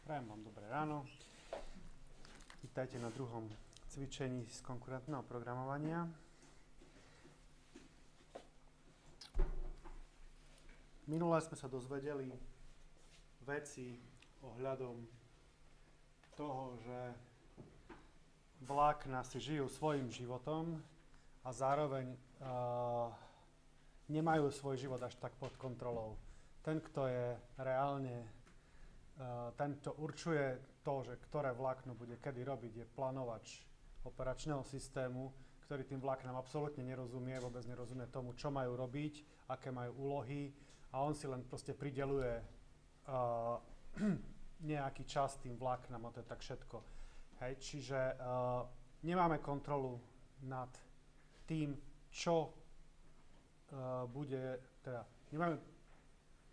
Prajem vám dobré ráno. Vítajte na druhom cvičení z konkurentného programovania. Minule sme sa dozvedeli veci ohľadom toho, že vlákna si žijú svojím životom a zároveň nemajú svoj život až tak pod kontrolou. Ten, kto je reálne ten, čo určuje to, že ktoré vlákno bude kedy robiť, je plánovač operačného systému, ktorý tým vláknam absolútne nerozumie, vôbec nerozumie tomu, čo majú robiť, aké majú úlohy a on si len proste prideľuje nejaký čas tým vláknam a to je tak všetko. Hej, čiže nemáme kontrolu nad tým, čo bude, teda nemáme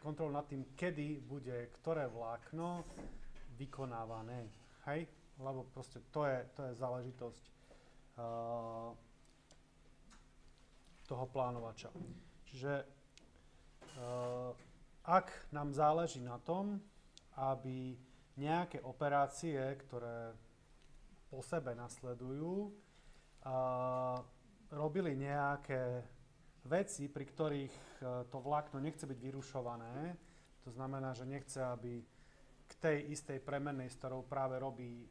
kontrolu nad tým, kedy bude ktoré vlákno vykonávané. Hej? Lebo proste to je záležitosť toho plánovača. Čiže ak nám záleží na tom, aby nejaké operácie, ktoré po sebe nasledujú, robili nejaké veci, pri ktorých to vlákno nechce byť vyrušované, to znamená, že nechce, aby k tej istej premennej, s ktorou práve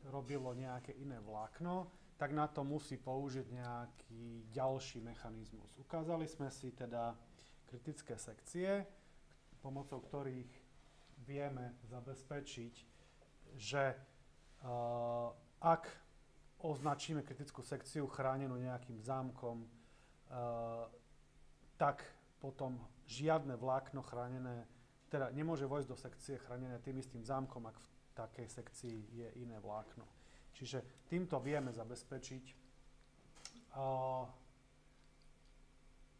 robilo nejaké iné vlákno, tak na to musí použiť nejaký ďalší mechanizmus. Ukázali sme si teda kritické sekcie, pomocou ktorých vieme zabezpečiť, že ak označíme kritickú sekciu chránenú nejakým zámkom, tak potom žiadne vlákno chránené, teda nemôže vojsť do sekcie chránené tým istým zámkom, ak v takej sekcii je iné vlákno. Čiže týmto vieme zabezpečiť,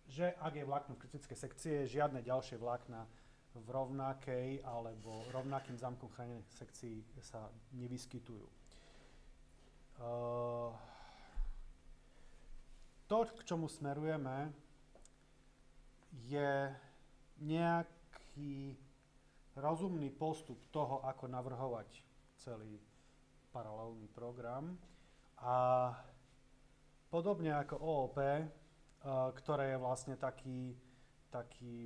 že ak je vlákno v kritickej sekcie, žiadne ďalšie vlákna v rovnakej alebo rovnakým zámkom chránenej sekcii sa nevyskytujú. To, k čomu smerujeme, je nejaký rozumný postup toho, ako navrhovať celý paralelný program. A podobne ako OOP, ktoré je vlastne taký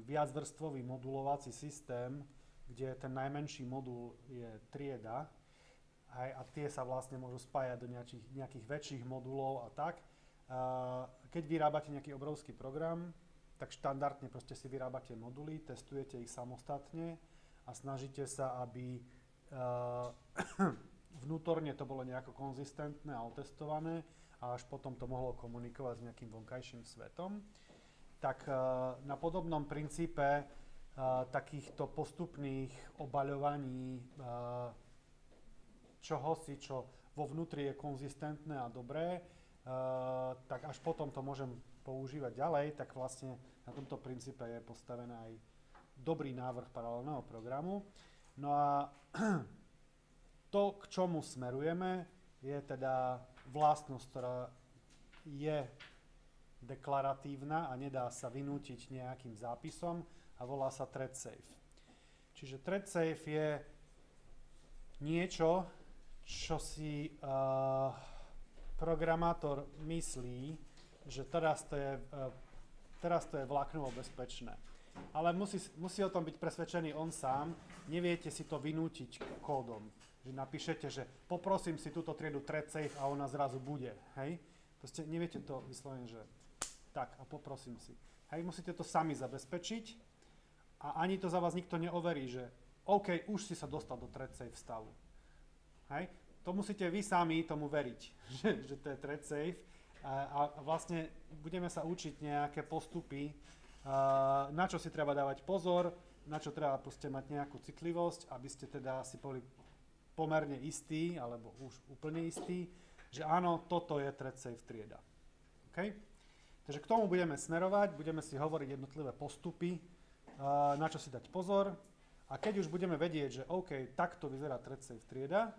viacvrstvový modulovací systém, kde ten najmenší modul je trieda, a tie sa vlastne môžu spájať do nejakých väčších modulov a tak. Keď vyrábate nejaký obrovský program, tak štandardne proste si vyrábate moduly, testujete ich samostatne a snažíte sa, aby vnútorne to bolo nejako konzistentné a otestované a až potom to mohlo komunikovať s nejakým vonkajším svetom. Tak na podobnom princípe takýchto postupných obaľovaní čohosi, čo vo vnútri je konzistentné a dobré, tak až potom to môžem používať ďalej, tak vlastne na tomto princípe je postavený aj dobrý návrh paralelného programu. No a to, k čomu smerujeme, je teda vlastnosť, ktorá je deklaratívna a nedá sa vynútiť nejakým zápisom a volá sa thread safe. Čiže thread safe je niečo, čo si programátor myslí, že teraz to je vláknovo bezpečné. Ale musí o tom byť presvedčený on sám. Neviete si to vynútiť kódom. Že napíšete, že poprosím si túto triedu thread safe a ona zrazu bude. Hej? Proste neviete to vyslovene, že tak a poprosím si. Hej, musíte to sami zabezpečiť a ani to za vás nikto neoverí, že OK, už si sa dostal do thread safe stavu. Hej? To musíte vy sami tomu veriť, že to je thread safe. A vlastne budeme sa učiť nejaké postupy, na čo si treba dávať pozor, na čo treba proste mať nejakú citlivosť, aby ste teda si boli pomerne istí, alebo už úplne istí, že áno, toto je thread safe trieda. Okay? Takže k tomu budeme smerovať, budeme si hovoriť jednotlivé postupy, na čo si dať pozor. A keď už budeme vedieť, že OK, takto vyzerá thread safe trieda,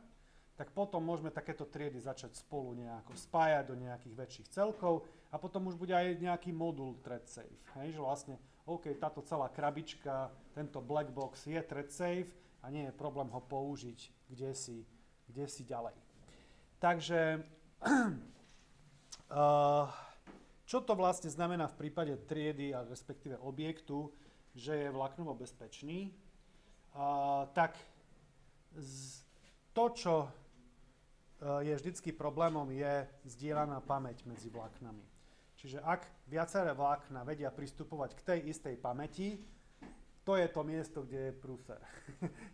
tak potom môžeme takéto triedy začať spolu nejako spájať do nejakých väčších celkov a potom už bude aj nejaký modul thread safe. Hej, že vlastne, OK, táto celá krabička, tento black box je thread safe a a nie je problém ho použiť kde si ďalej. Takže čo to vlastne znamená v prípade triedy, a respektíve objektu, že je vláknovo bezpečný? Tak to, čo je vždycky problémom, je zdieľaná pamäť medzi vláknami. Čiže ak viaceré vlákna vedia pristupovať k tej istej pamäti, to je to miesto, kde je prúser.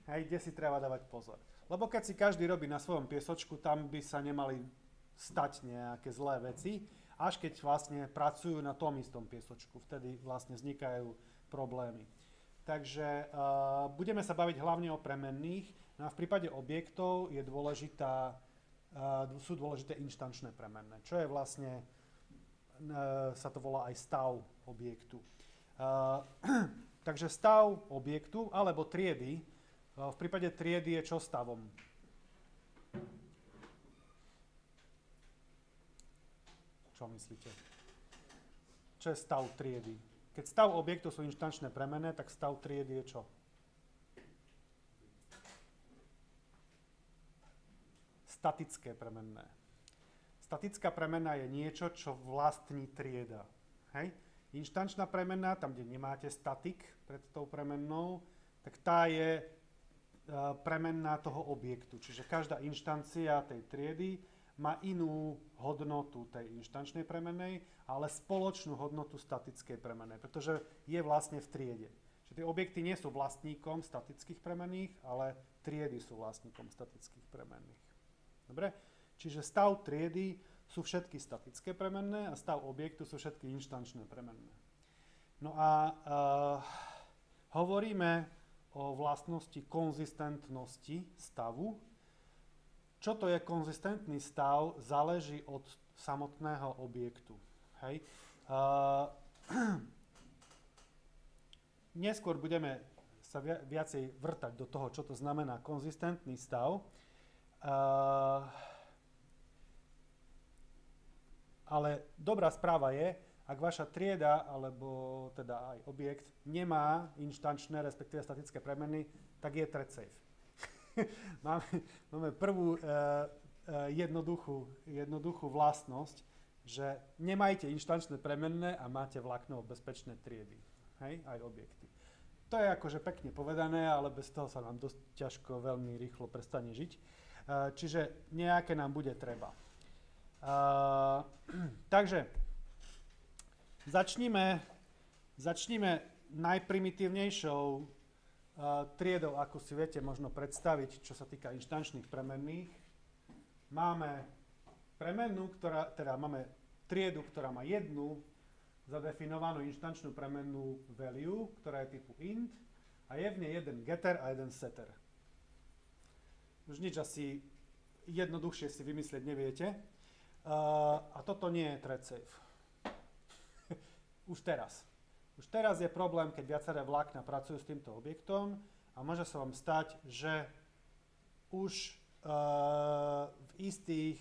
Hej, kde si treba dávať pozor. Lebo keď si každý robí na svojom piesočku, tam by sa nemali stať nejaké zlé veci, až keď vlastne pracujú na tom istom piesočku. Vtedy vlastne vznikajú problémy. Takže budeme sa baviť hlavne o premenných. No a v prípade objektov sú dôležité inštančné premenné, čo je vlastne, sa to volá aj stav objektu. Takže stav objektu alebo triedy, v prípade triedy je čo stavom? Čo myslíte? Čo je stav triedy? Keď stav objektu sú inštančné premenné, tak stav triedy je čo? Statické premenné. Statická premenná je niečo, čo vlastní trieda. Hej? Inštančná premenná, tam, kde nemáte statik pred tou premennou, tak tá je premenná toho objektu. Čiže každá inštancia tej triedy má inú hodnotu tej inštančnej premennej, ale spoločnú hodnotu statickej premennej, pretože je vlastne v triede. Čiže tie objekty nie sú vlastníkom statických premenných, ale triedy sú vlastníkom statických premenných. Dobre? Čiže stav triedy sú všetky statické premenné a stav objektu sú všetky inštančné premenné. No a hovoríme o vlastnosti konzistentnosti stavu. Čo to je konzistentný stav, záleží od samotného objektu. Hej. Neskôr budeme sa viacej vrtať do toho, čo to znamená konzistentný stav. Ale dobrá správa je, ak vaša trieda, alebo teda aj objekt, nemá inštančné, respektíve statické premeny, tak je thread safe. Máme prvú jednoduchú vlastnosť, že nemajte inštančné premenné a máte vláknovo bezpečné triedy. Hej? Aj objekty. To je akože pekne povedané, ale bez toho sa nám dosť ťažko, veľmi rýchlo prestane žiť. Čiže nejaké nám bude treba. Takže začníme najprimitívnejšou triedou, ako si viete možno predstaviť, čo sa týka inštančných premenných. Máme premennú, máme triedu, ktorá má jednu zadefinovanú inštančnú premennú value, ktorá je typu int, a je v nej jeden getter a jeden setter. Už nič asi jednoduchšie si vymyslieť neviete. A toto nie je thread safe. Už teraz. Už teraz je problém, keď viaceré vlákna pracujú s týmto objektom a môže sa vám stať, že už v istých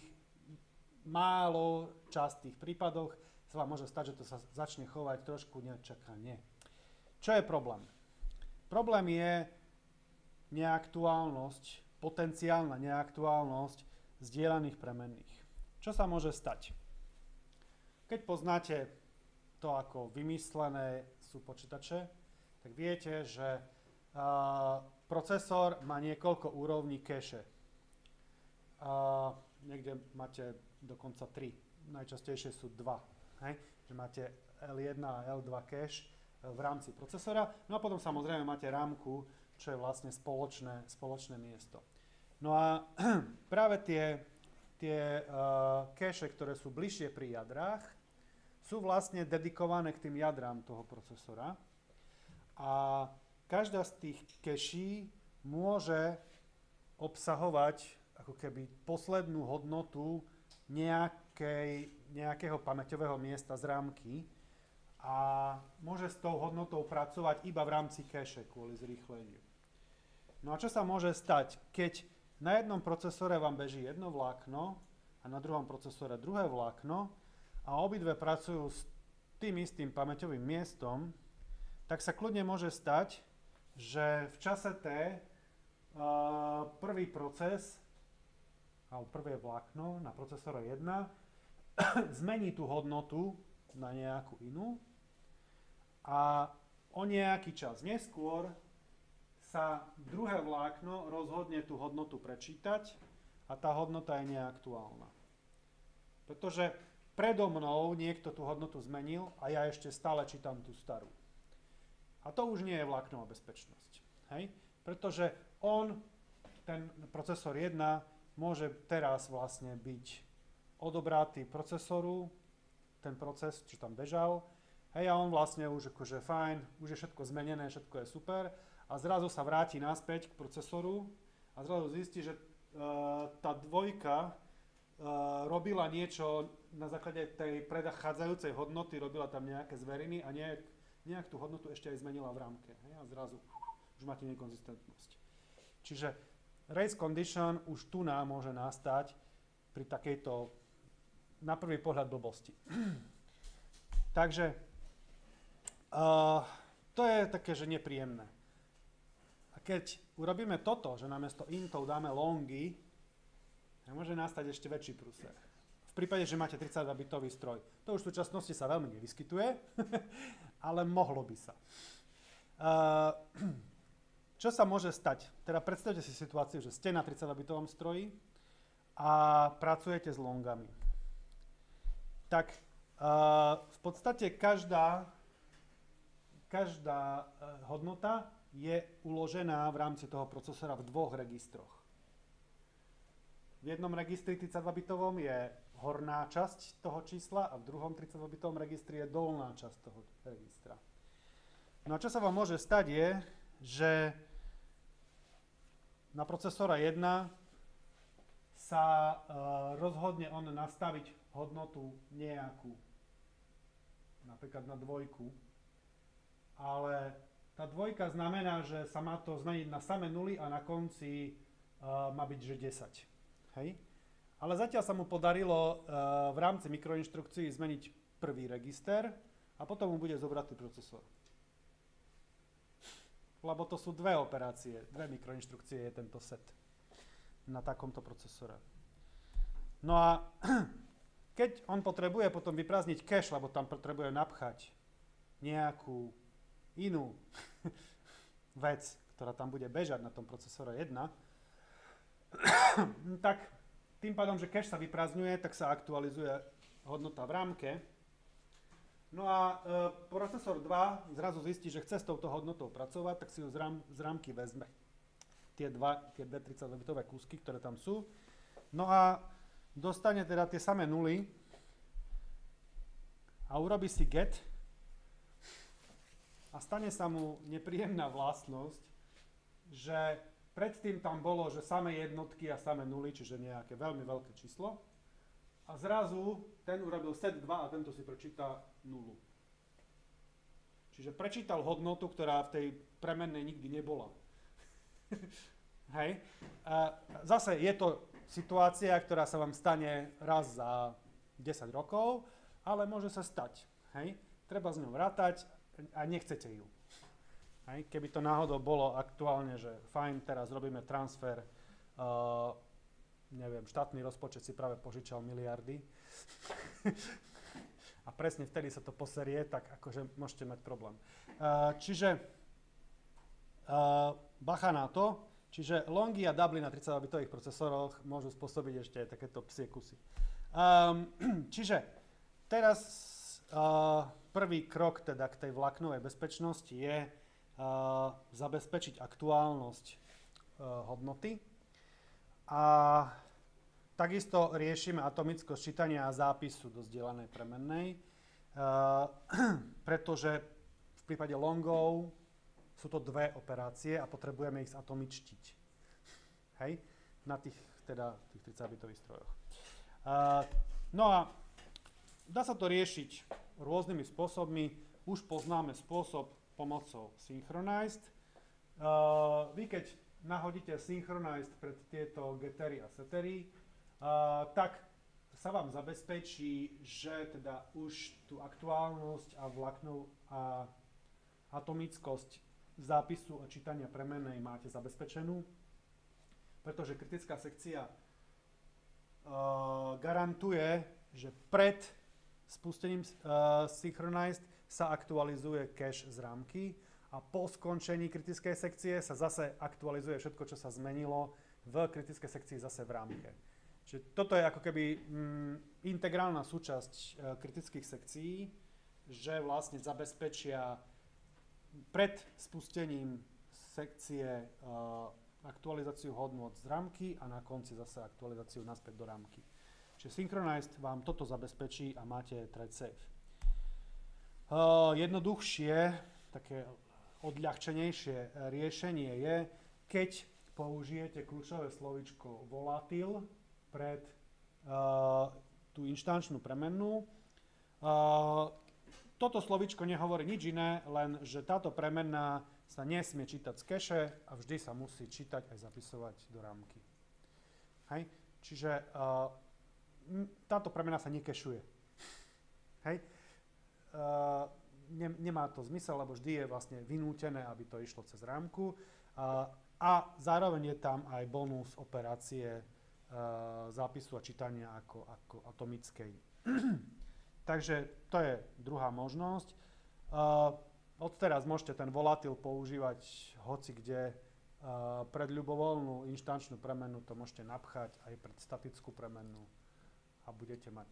málo častých prípadoch sa vám môže stať, že to sa začne chovať trošku nečakane. Čo je problém? Problém je neaktuálnosť, potenciálna neaktuálnosť zdieľaných premenných. Čo sa môže stať? Keď poznáte to, ako vymyslené sú počítače, tak viete, že procesor má niekoľko úrovní cache. Niekde máte dokonca 3. Najčastejšie sú 2. Hej? Že máte L1 a L2 cache v rámci procesora. No a potom samozrejme máte rámku, čo je vlastne spoločné miesto. No a práve tie cache, ktoré sú bližšie pri jadrách, sú vlastne dedikované k tým jadrám toho procesora. A každá z tých caché môže obsahovať ako keby poslednú hodnotu nejakého pamäťového miesta z rámky a môže s tou hodnotou pracovať iba v rámci cache kvôli zrýchleniu. No a čo sa môže stať, keď na jednom procesore vám beží jedno vlákno a na druhom procesore druhé vlákno a obidve pracujú s tým istým pamäťovým miestom, tak sa kľudne môže stať, že v čase T prvý proces, alebo prvé vlákno na procesore 1 zmení tú hodnotu na nejakú inú a o nejaký čas neskôr sa druhé vlákno rozhodne tú hodnotu prečítať a tá hodnota je neaktuálna. Pretože predo mnou niekto tú hodnotu zmenil a ja ešte stále čítam tú starú. A to už nie je vláknová bezpečnosť. Hej? Pretože ten procesor 1, môže teraz vlastne byť odobratý procesoru, ten proces, čo tam bežal, hej, a on vlastne už akože fajn, už je všetko zmenené, všetko je super a zrazu sa vráti naspäť k procesoru a zrazu zistí, že tá dvojka robila niečo na základe tej predchádzajúcej hodnoty, robila tam nejaké zveriny a nejak tú hodnotu ešte aj zmenila v rámke. Hej, a zrazu už máte nekonzistentnosť. Čiže race condition už tu nám môže nastať pri takejto na prvý pohľad blbosti. Takže to je také, že nepríjemné. A keď urobíme toto, že namiesto intov dáme longy, môže nastať ešte väčší prúser. V prípade, že máte 32-bitový stroj. To už v súčasnosti sa veľmi nevyskytuje, ale mohlo by sa. Čo sa môže stať? Teda predstavte si situáciu, že ste na 32-bitovom stroji a pracujete s longami. Tak v podstate každá hodnota je uložená v rámci toho procesora v dvoch registroch. V jednom registri 32-bitovom je horná časť toho čísla a v druhom 32-bitovom registri je dolná časť toho registra. No a čo sa vám môže stať je, že na procesora 1 sa rozhodne on nastaviť hodnotu nejakú, napríklad na dvojku, ale tá dvojka znamená, že sa má to zmeniť na samé nuly a na konci má byť, že 10. Hej? Ale zatiaľ sa mu podarilo v rámci mikroinštrukcií zmeniť prvý register a potom mu bude zobratý procesor. Lebo to sú dve operácie, dve mikroinštrukcie je tento set na takomto procesore. No a keď on potrebuje potom vyprázdniť cache, lebo tam potrebuje napchať nejakú inú vec, ktorá tam bude bežať na tom procesore 1, tak tým pádom, že cache sa vyprázdňuje, tak sa aktualizuje hodnota v rámke. No a procesor 2 zrazu zistí, že chce s touto hodnotou pracovať, tak si ju z rámky vezme. Tie dve 32-bitové kúsky, ktoré tam sú. No a dostane teda tie samé nuly a urobí si get a stane sa mu nepríjemná vlastnosť, že predtým tam bolo, že samé jednotky a samé nuly, čiže nejaké veľmi veľké číslo. A zrazu ten urobil set 2 a tento si prečíta nulu. Čiže prečítal hodnotu, ktorá v tej premennej nikdy nebola. Hej. Zase je to situácia, ktorá sa vám stane raz za 10 rokov, ale môže sa stať. Hej. Treba s ňou rátať a nechcete ju. Hej. Keby to náhodou bolo aktuálne, že fajn, teraz robíme transfer, neviem, štátny rozpočet si práve požičal miliardy a presne vtedy sa to poserie, tak akože môžete mať problém. Čiže bacha na to, čiže longy a doubly na 32-bitových procesoroch môžu spôsobiť ešte takéto psie kusy. Čiže teraz prvý krok teda k tej vláknovej bezpečnosti je zabezpečiť aktuálnosť hodnoty. A takisto riešime atomické sčítanie a zápisu do zdieľanej premennej, pretože v prípade longov sú to dve operácie a potrebujeme ich zatomičtiť. Hej? Na tých 30-bitových strojoch. No a dá sa to riešiť rôznymi spôsobmi. Už poznáme spôsob pomocou synchronized. Vy keď nahodíte synchronized pred tieto gettery a settery, tak sa vám zabezpečí, že teda už tú aktuálnosť a vláknov a atomickosť zápisu a čítania premennej máte zabezpečenú. pretože kritická sekcia garantuje, že pred spustením synchronized sa aktualizuje cache z rámky a po skončení kritickej sekcie sa zase aktualizuje všetko, čo sa zmenilo v kritickej sekcii zase v rámke. Čiže toto je ako keby integrálna súčasť kritických sekcií, že vlastne zabezpečia pred spustením sekcie aktualizáciu hodnôt z rámky a na konci zase aktualizáciu naspäť do rámky. Čiže Synchronized vám toto zabezpečí a máte thread safe. Jednoduchšie, také odľahčenejšie riešenie je, keď použijete kľúčové slovíčko volatil pred tú inštančnú premennú. Toto slovíčko nehovorí nič iné, len že táto premenná sa nesmie čítať z cache a vždy sa musí čítať aj zapisovať do rámky. Hej? Čiže táto premenná sa nekešuje. Hej? Nemá to zmysel, lebo vždy je vlastne vynútené, aby to išlo cez rámku. A zároveň je tam aj bonus operácie zápisu a čítania ako atomickej. Takže to je druhá možnosť. Odteraz môžete ten volatil používať hoci kde. Pred ľubovoľnú inštančnú premenu to môžete napchať aj pred statickú premenu a budete mať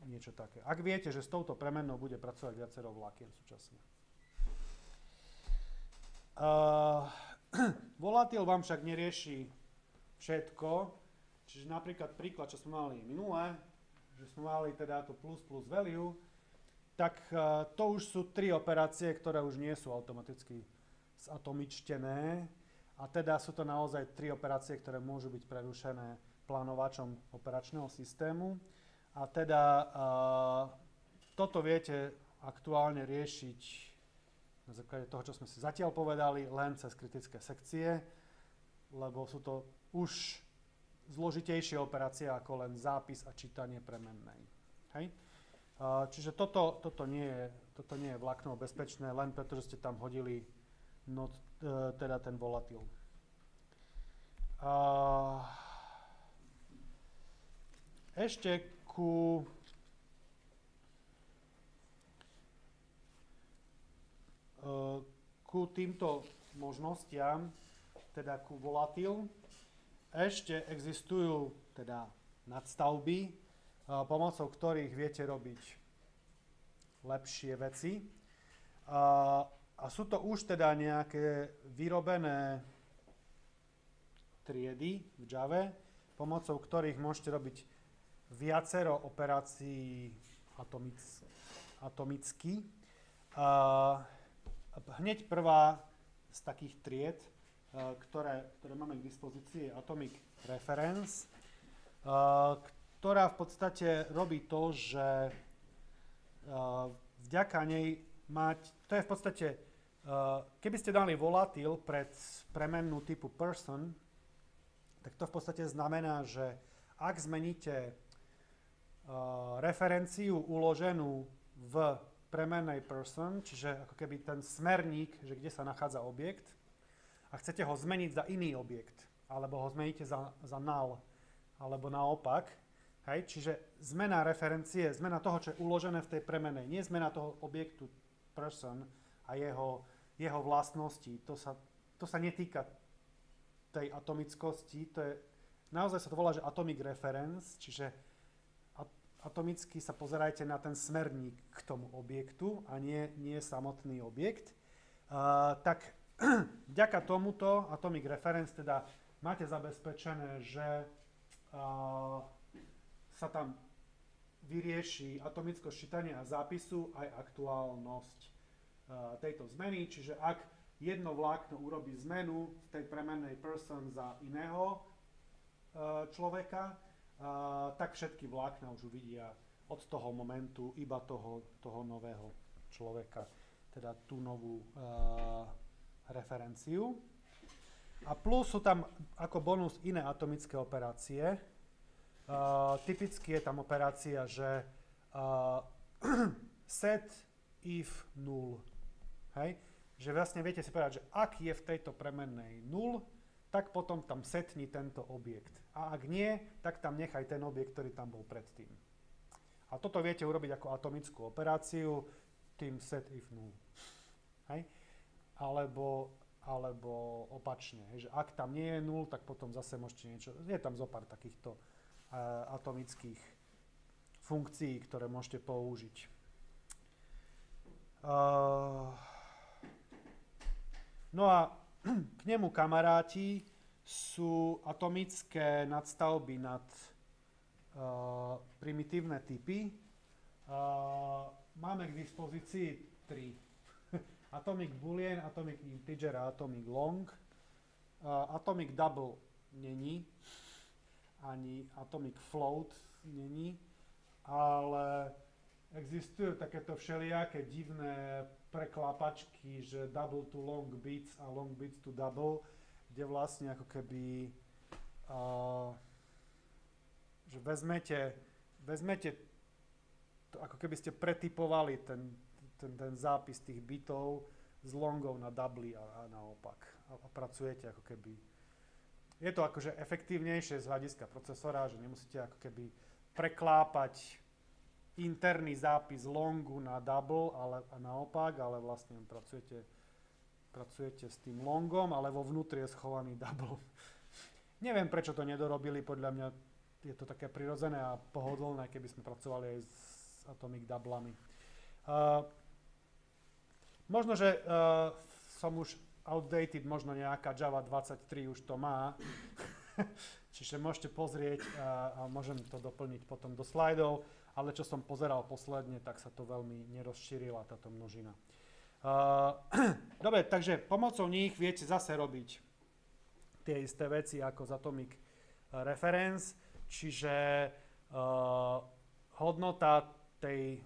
niečo také. Ak viete, že s touto premennou bude pracovať viacero vlákien súčasne. Volatil vám však nerieši všetko, čiže napríklad príklad, čo sme mali minule, že sme mali teda to plus value, tak to už sú 3 operácie, ktoré už nie sú automaticky zatomičtené a teda sú to naozaj 3 operácie, ktoré môžu byť prerušené plánovačom operačného systému a teda toto viete aktuálne riešiť na základe toho, čo sme si zatiaľ povedali, len cez kritické sekcie, lebo sú to už zložitejšie operácie ako len zápis a čítanie premennej. Hej? Čiže toto nie je vláknovo bezpečné, len preto, že ste tam hodili teda ten volatil. Ešte ku týmto možnostiam, teda ku volatil, ešte existujú teda nadstavby, pomocou ktorých viete robiť lepšie veci. A sú to už teda nejaké vyrobené triedy v Jave, pomocou ktorých môžete robiť viacero operácií atomicky. Hneď prvá z takých tried, ktoré máme k dispozícii, je Atomic Reference, ktorá v podstate robí to, že vďaka nej to je v podstate, keby ste dali volatil pred premennú typu person, tak to v podstate znamená, že ak zmeníte referenciu uloženú v premennej person, čiže ako keby ten smerník, že kde sa nachádza objekt, a chcete ho zmeniť za iný objekt, alebo ho zmeníte za null, alebo naopak, hej, čiže zmena referencie, zmena toho, čo je uložené v tej premennej, nie zmena toho objektu person a jeho vlastnosti, to sa netýka tej atomickosti, naozaj sa to volá, že atomic reference, čiže atomicky sa pozerajte na ten smerník k tomu objektu a nie samotný objekt. Tak vďaka tomuto atomic reference teda máte zabezpečené, že sa tam vyrieši atomickosť čítania a zápisu aj aktuálnosť tejto zmeny. Čiže ak jedno vlákno urobí zmenu v tej premennej person za iného človeka, tak všetky vlákna už uvidia od toho momentu iba toho nového človeka, teda tú novú referenciu. A plus sú tam ako bonus iné atomické operácie. Typicky je tam operácia, že set if null. Hej? Že vlastne viete si povedať, že ak je v tejto premennej null, tak potom tam setni tento objekt. A ak nie, tak tam nechaj ten objekt, ktorý tam bol predtým. A toto viete urobiť ako atomickú operáciu, tým set if null. Hej? Alebo opačne. Hej? Že ak tam nie je nul, tak potom zase môžete niečo... Je tam zo pár takýchto atomických funkcií, ktoré môžete použiť. No a k nemu kamaráti sú atomické nadstavby nad primitívne typy. Máme k dispozícii 3. Atomic boolean, atomic integer a atomic long. Atomic double není, ani atomic float není, ale existujú takéto všelijaké divné preklápačky, že double to long bits a long bits to double, kde vlastne ako keby že vezmete to, ako keby ste pretypovali ten zápis tých bitov z longov na double a naopak. A pracujete ako keby... Je to akože efektívnejšie z hľadiska procesora, že nemusíte ako keby preklápať interný zápis longu na double a naopak, ale vlastne pracujete s tým longom, ale vo vnútri je schovaný double. Neviem, prečo to nedorobili, podľa mňa je to také prirodzené a pohodlné, keby sme pracovali aj s atomic doublami. Možno, že som už outdated, možno nejaká Java 23 už to má, čiže môžete pozrieť a môžem to doplniť potom do slajdov, ale čo som pozeral posledne, tak sa to veľmi nerozšírila táto množina. Dobre, takže pomocou nich viete zase robiť tie isté veci ako z atomic reference, čiže hodnota tej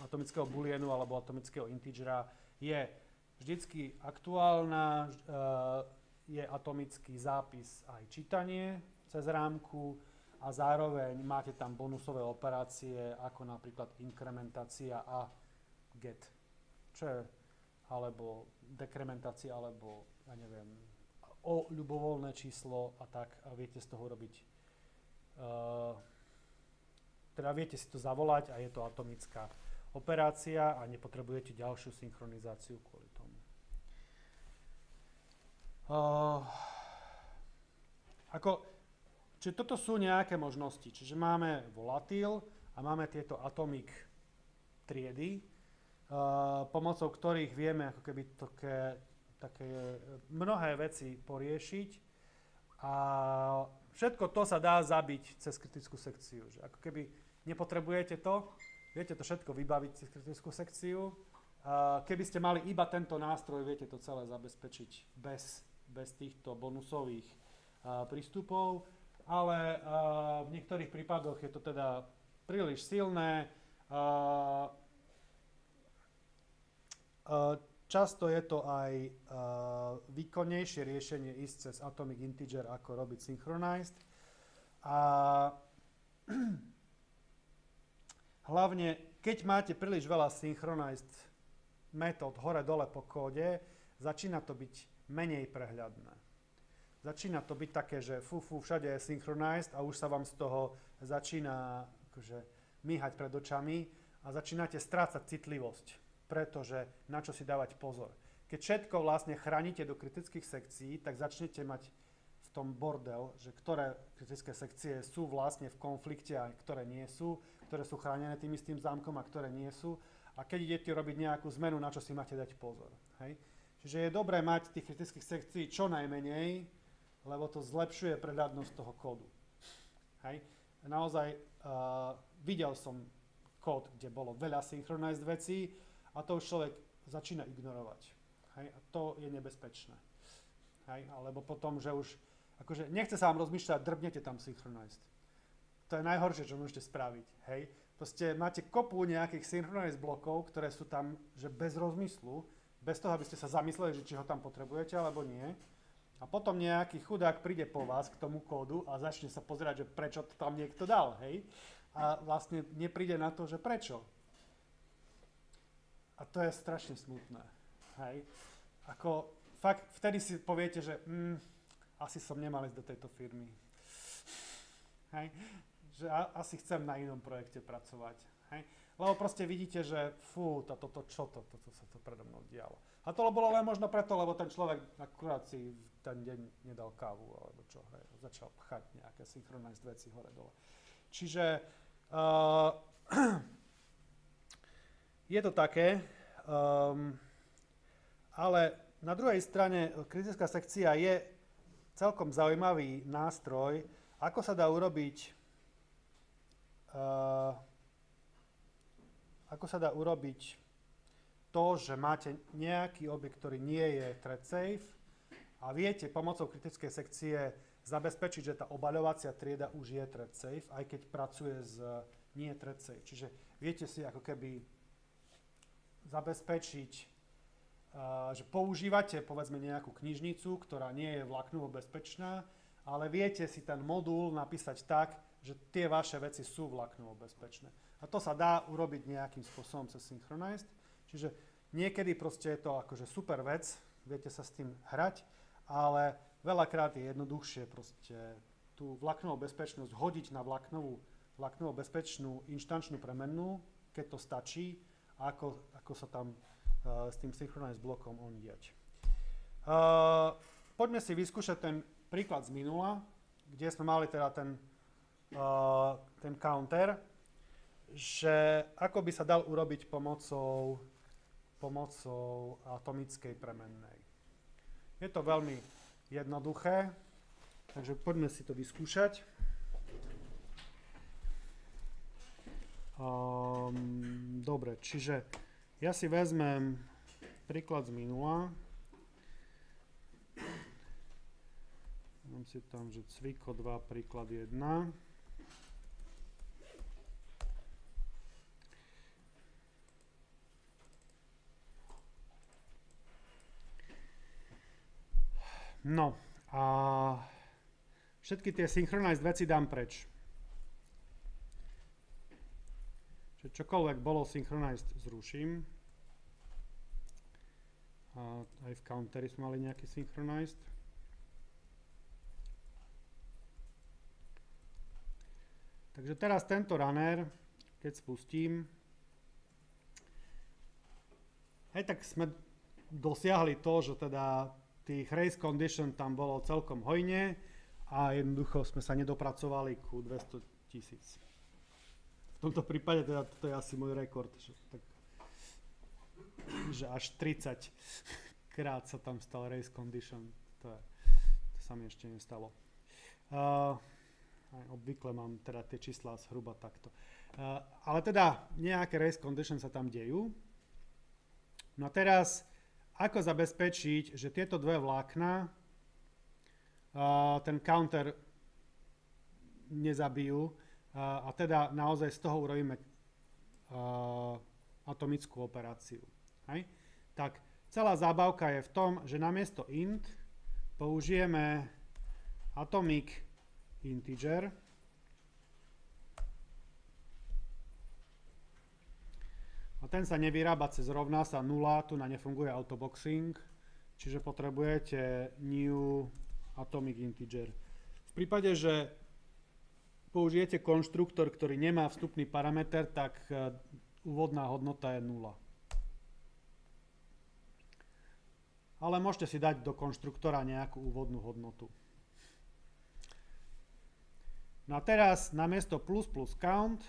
atomického booleanu alebo atomického integera je vždycky aktuálna, je atomický zápis aj čítanie cez rámku a zároveň máte tam bonusové operácie ako napríklad inkrementácia a get, čo je, alebo dekrementácia, alebo ja neviem, o ľubovoľné číslo a tak a viete z toho robiť teda viete si to zavolať a je to atomická operácia a nepotrebujete ďalšiu synchronizáciu kvôli tomu. Čiže toto sú nejaké možnosti. Čiže máme volatil a máme tieto atomic triedy, pomocou ktorých vieme ako keby také mnohé veci poriešiť a všetko to sa dá zabiť cez kritickú sekciu. Že ako keby nepotrebujete to, viete to všetko vybaviť cez kritickú sekciu. Keby ste mali iba tento nástroj, viete to celé zabezpečiť bez týchto bonusových prístupov, ale v niektorých prípadoch je to teda príliš silné. Často je to aj výkonnejšie riešenie ísť cez atomic integer, ako robiť synchronized. A hlavne, keď máte príliš veľa synchronized metód hore-dole po kóde, začína to byť menej prehľadné. Začína to byť také, že všade je synchronized a už sa vám z toho začína akože míhať pred očami a začínate strácať citlivosť, pretože na čo si dávať pozor. Keď všetko vlastne chránite do kritických sekcií, tak začnete mať v tom bordel, že ktoré kritické sekcie sú vlastne v konflikte a ktoré nie sú, ktoré sú chránené tým istým zámkom a ktoré nie sú. A keď idete robiť nejakú zmenu, na čo si máte dať pozor. Hej? Čiže je dobré mať tých kritických sekcií čo najmenej, lebo to zlepšuje prehľadnosť toho kódu. Hej? Naozaj videl som kód, kde bolo veľa synchronized vecí a to už človek začína ignorovať. Hej? A to je nebezpečné. Hej? Alebo potom, že už akože nechce sa vám rozmýšľať, drbnete tam synchronized. To je najhoršie, čo môžete spraviť. Hej? Proste máte kopu nejakých synchronized blokov, ktoré sú tam že bez rozmyslu, bez toho, aby ste sa zamysleli, že či ho tam potrebujete alebo nie. A potom nejaký chudák príde po vás k tomu kódu a začne sa pozerať, že prečo to tam niekto dal, hej? A vlastne nepríde na to, že prečo. A to je strašne smutné, hej? Ako fakt vtedy si poviete, že asi som nemal ísť do tejto firmy. Hej? Že asi chcem na inom projekte pracovať. Hej? Lebo proste vidíte, že toto sa to predo mnou dialo. A to bolo len možno preto, lebo ten človek akurát si v ten deň nedal kávu, alebo čo, hej, začal pchať nejaké synchronized veci hore-dole. Čiže je to také, ale na druhej strane kritická sekcia je celkom zaujímavý nástroj, ako sa dá urobiť to, že máte nejaký objekt, ktorý nie je thread safe a viete pomocou kritickej sekcie zabezpečiť, že tá obaľovacia trieda už je thread safe, aj keď pracuje s nie thread safe. Čiže viete si ako keby zabezpečiť, že používate povedzme nejakú knižnicu, ktorá nie je vláknovo bezpečná, ale viete si ten modul napísať tak, že tie vaše veci sú vláknovo bezpečné. A to sa dá urobiť nejakým spôsobom cez Synchronized. Čiže niekedy proste je to akože super vec, viete sa s tým hrať, ale veľakrát je jednoduchšie proste tú vláknovú bezpečnosť hodiť na vláknovo bezpečnú inštančnú premennú, keď to stačí, a ako sa tam s tým Synchronized blokom diať. Poďme si vyskúšať ten príklad z minula, kde sme mali teda ten counter, že ako by sa dal urobiť pomocou atomickej premennej. Je to veľmi jednoduché, takže poďme si to vyskúšať. Dobre, čiže ja si vezmem príklad z minula. Mám si tam, že cviko 2, príklad 1. No a všetky tie synchronized veci dám preč. Čiže čokoľvek bolo synchronized zruším. A aj v counteri sme mali nejaký synchronized. Takže teraz tento runner, keď spustím, tak sme dosiahli to, že teda tých race condition tam bolo celkom hojne a jednoducho sme sa nedopracovali ku 200 000. V tomto prípade teda toto je asi môj rekord, že až 30 krát sa tam stal race condition. To sa mi ešte nestalo. Aj obvykle mám teda tie čísla zhruba takto. Ale teda nejaké race condition sa tam dejú. No a teraz ako zabezpečiť, že tieto dve vlákna ten counter nezabijú a teda naozaj z toho urobíme atomickú operáciu. Hej? Tak celá zábavka je v tom, že namiesto int použijeme atomic integer. A ten sa nevyrába cez rovná sa 0, tu na nefunguje autoboxing, čiže potrebujete new atomic integer. V prípade, že použijete konštruktor, ktorý nemá vstupný parameter, tak úvodná hodnota je 0. Ale môžete si dať do konštruktora nejakú úvodnú hodnotu. No a teraz namiesto plus count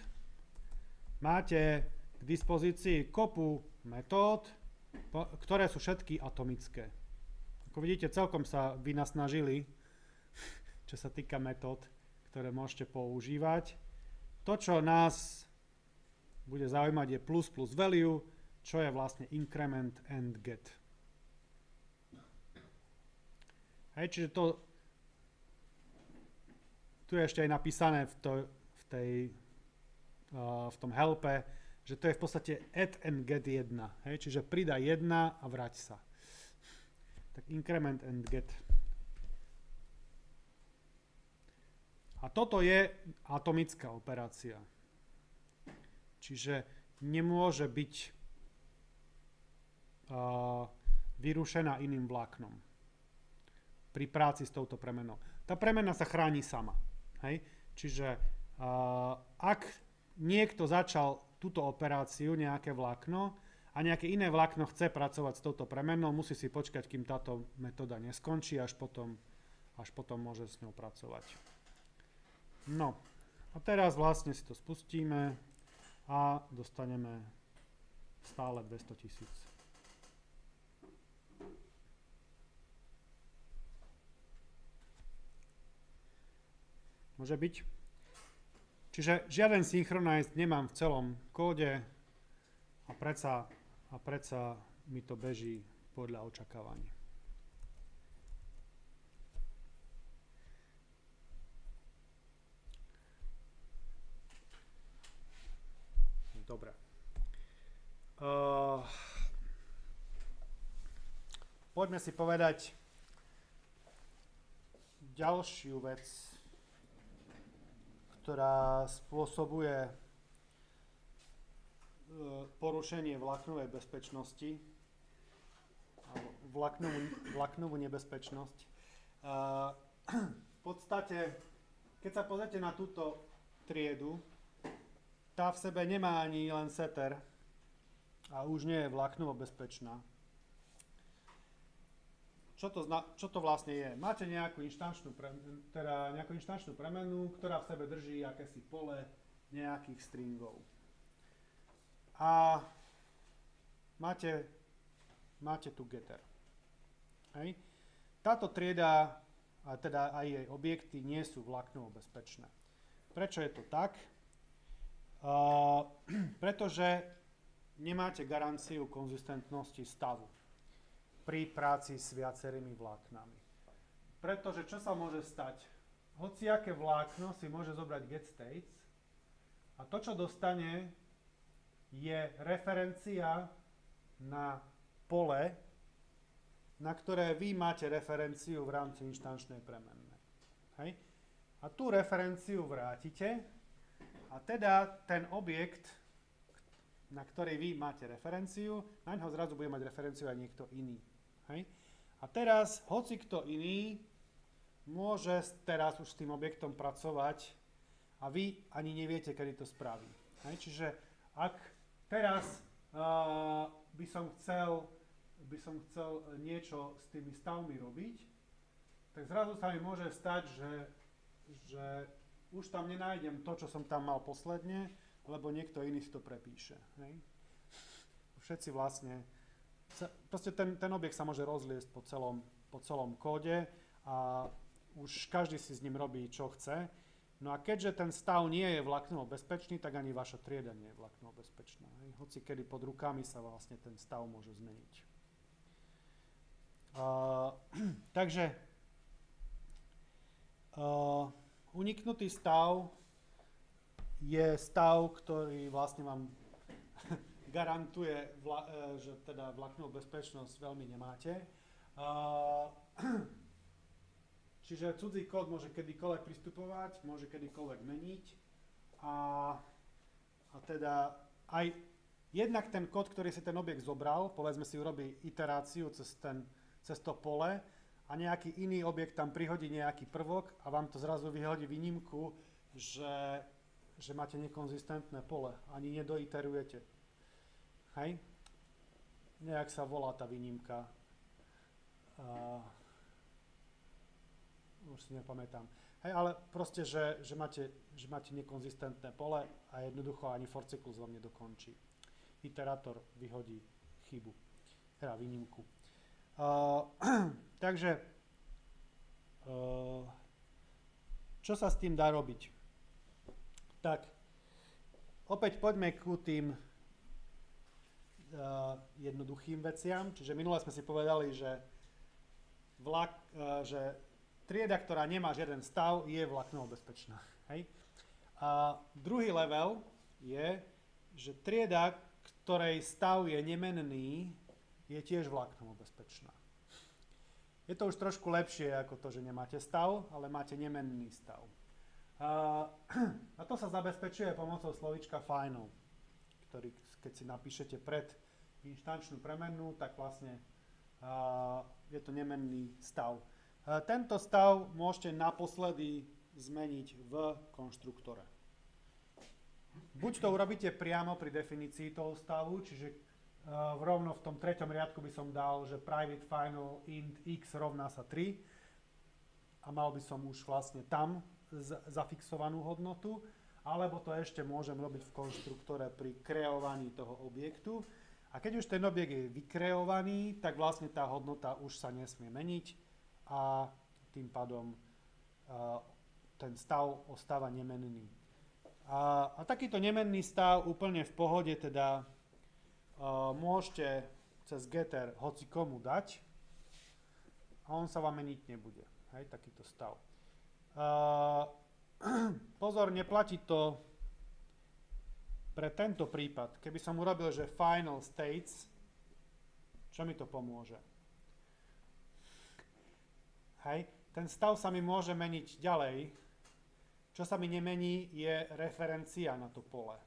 máte k dispozícii kopu metód, ktoré sú všetky atomické. Ako vidíte, celkom sa vynasnažili, čo sa týka metód, ktoré môžete používať. To, čo nás bude zaujímať, je plus value, čo je vlastne increment and get. Hej, čiže tu je ešte aj napísané v tom helpe, že to je v podstate add and get 1. Hej? Čiže pridaj 1 a vrať sa. Tak increment and get. A toto je atomická operácia. Čiže nemôže byť vyrušená iným vláknom pri práci s touto premenou. Tá premena sa chráni sama. Hej? Čiže ak niekto začal túto operáciu, nejaké vlákno, a nejaké iné vlákno chce pracovať s touto premenou, musí si počkať, kým táto metóda neskončí, až potom môže s ňou pracovať. No, a teraz vlastne si to spustíme a dostaneme stále 200 000. Môže byť? Čiže žiaden synchronize nemám v celom kóde a predsa mi to beží podľa očakávaní. Dobre. Poďme si povedať ďalšiu vec, ktorá spôsobuje porušenie vláknovej bezpečnosti alebo vláknovú nebezpečnosť. V podstate, keď sa pozrite na túto triedu, tá v sebe nemá ani len setter a už nie je vláknovo bezpečná. Čo to vlastne je? Máte nejakú inštančnú premenu, ktorá v sebe drží akési pole nejakých stringov. A máte tu getter. Hej. Táto trieda, a teda aj jej objekty, nie sú vláknovo bezpečné. Prečo je to tak? Pretože nemáte garanciu konzistentnosti stavu pri práci s viacerými vláknami. Pretože čo sa môže stať? Hociaké vlákno si môže zobrať getStates a to, čo dostane, je referencia na pole, na ktoré vy máte referenciu v rámci inštančnej premennej. Hej? A tú referenciu vrátite a teda ten objekt, na ktorý vy máte referenciu, na ňo zrazu bude mať referenciu aj niekto iný. Hej? A teraz, hoci kto iný môže teraz už s tým objektom pracovať a vy ani neviete, kedy to spraví. Hej? Čiže ak teraz by som chcel niečo s tými stavmi robiť, tak zrazu sa mi môže stať, že už tam nenájdem to, čo som tam mal posledne, lebo niekto iný si to prepíše. Hej? Všetci vlastne, proste ten objekt sa môže rozliesť po celom kóde a už každý si s ním robí, čo chce. No a keďže ten stav nie je vláknovo bezpečný, tak ani vaša trieda nie je vláknovo bezpečná. Hej? Hoci kedy pod rukami sa vlastne ten stav môže zmeniť. Takže uniknutý stav je stav, ktorý vlastne vám garantuje, že teda vláknovú bezpečnosť veľmi nemáte. Čiže cudzí kód môže kedykoľvek pristupovať, môže kedykoľvek meniť a teda aj jednak ten kód, ktorý si ten objekt zobral, povedzme si urobí iteráciu cez to pole a nejaký iný objekt tam prihodí nejaký prvok a vám to zrazu vyhodí výnimku, že máte nekonzistentné pole, ani nedoiterujete. Hej? Nejak sa volá tá výnimka. Už si nepamätám. Hej, ale proste, že máte nekonzistentné pole a jednoducho ani for cyklus vám nedokončí. Iterátor vyhodí chybu, teda výnimku. Takže, čo sa s tým dá robiť? Tak, opäť poďme ku tým jednoduchým veciam. Čiže minule sme si povedali, že trieda, ktorá nemá žiaden stav, je vláknovo bezpečná. Hej? A druhý level je, že trieda, ktorej stav je nemenný, je tiež vláknovo bezpečná. Je to už trošku lepšie ako to, že nemáte stav, ale máte nemenný stav. A to sa zabezpečuje pomocou slovíčka final, ktorý keď si napíšete pred inštančnú premennú, tak vlastne Je to nemenný stav. Tento stav môžete naposledy zmeniť v konštruktore. Buď to urobíte priamo pri definícii toho stavu, čiže rovno v tom treťom riadku by som dal, že private final int x rovná sa 3 a mal by som už vlastne tam zafixovanú hodnotu, alebo to ešte môžem robiť v konštruktore pri kreovaní toho objektu. A keď už ten objekt je vykreovaný, tak vlastne tá hodnota už sa nesmie meniť a tým pádom ten stav ostáva nemenný. A takýto nemenný stav úplne v pohode teda môžete cez getter hoci komu dať a on sa vám meniť nebude. Hej, takýto stav. Pozor, neplatí to pre tento prípad. Keby som urobil, že final states, čo mi to pomôže? Hej, ten stav sa mi môže meniť ďalej. Čo sa mi nemení, je referencia na to pole.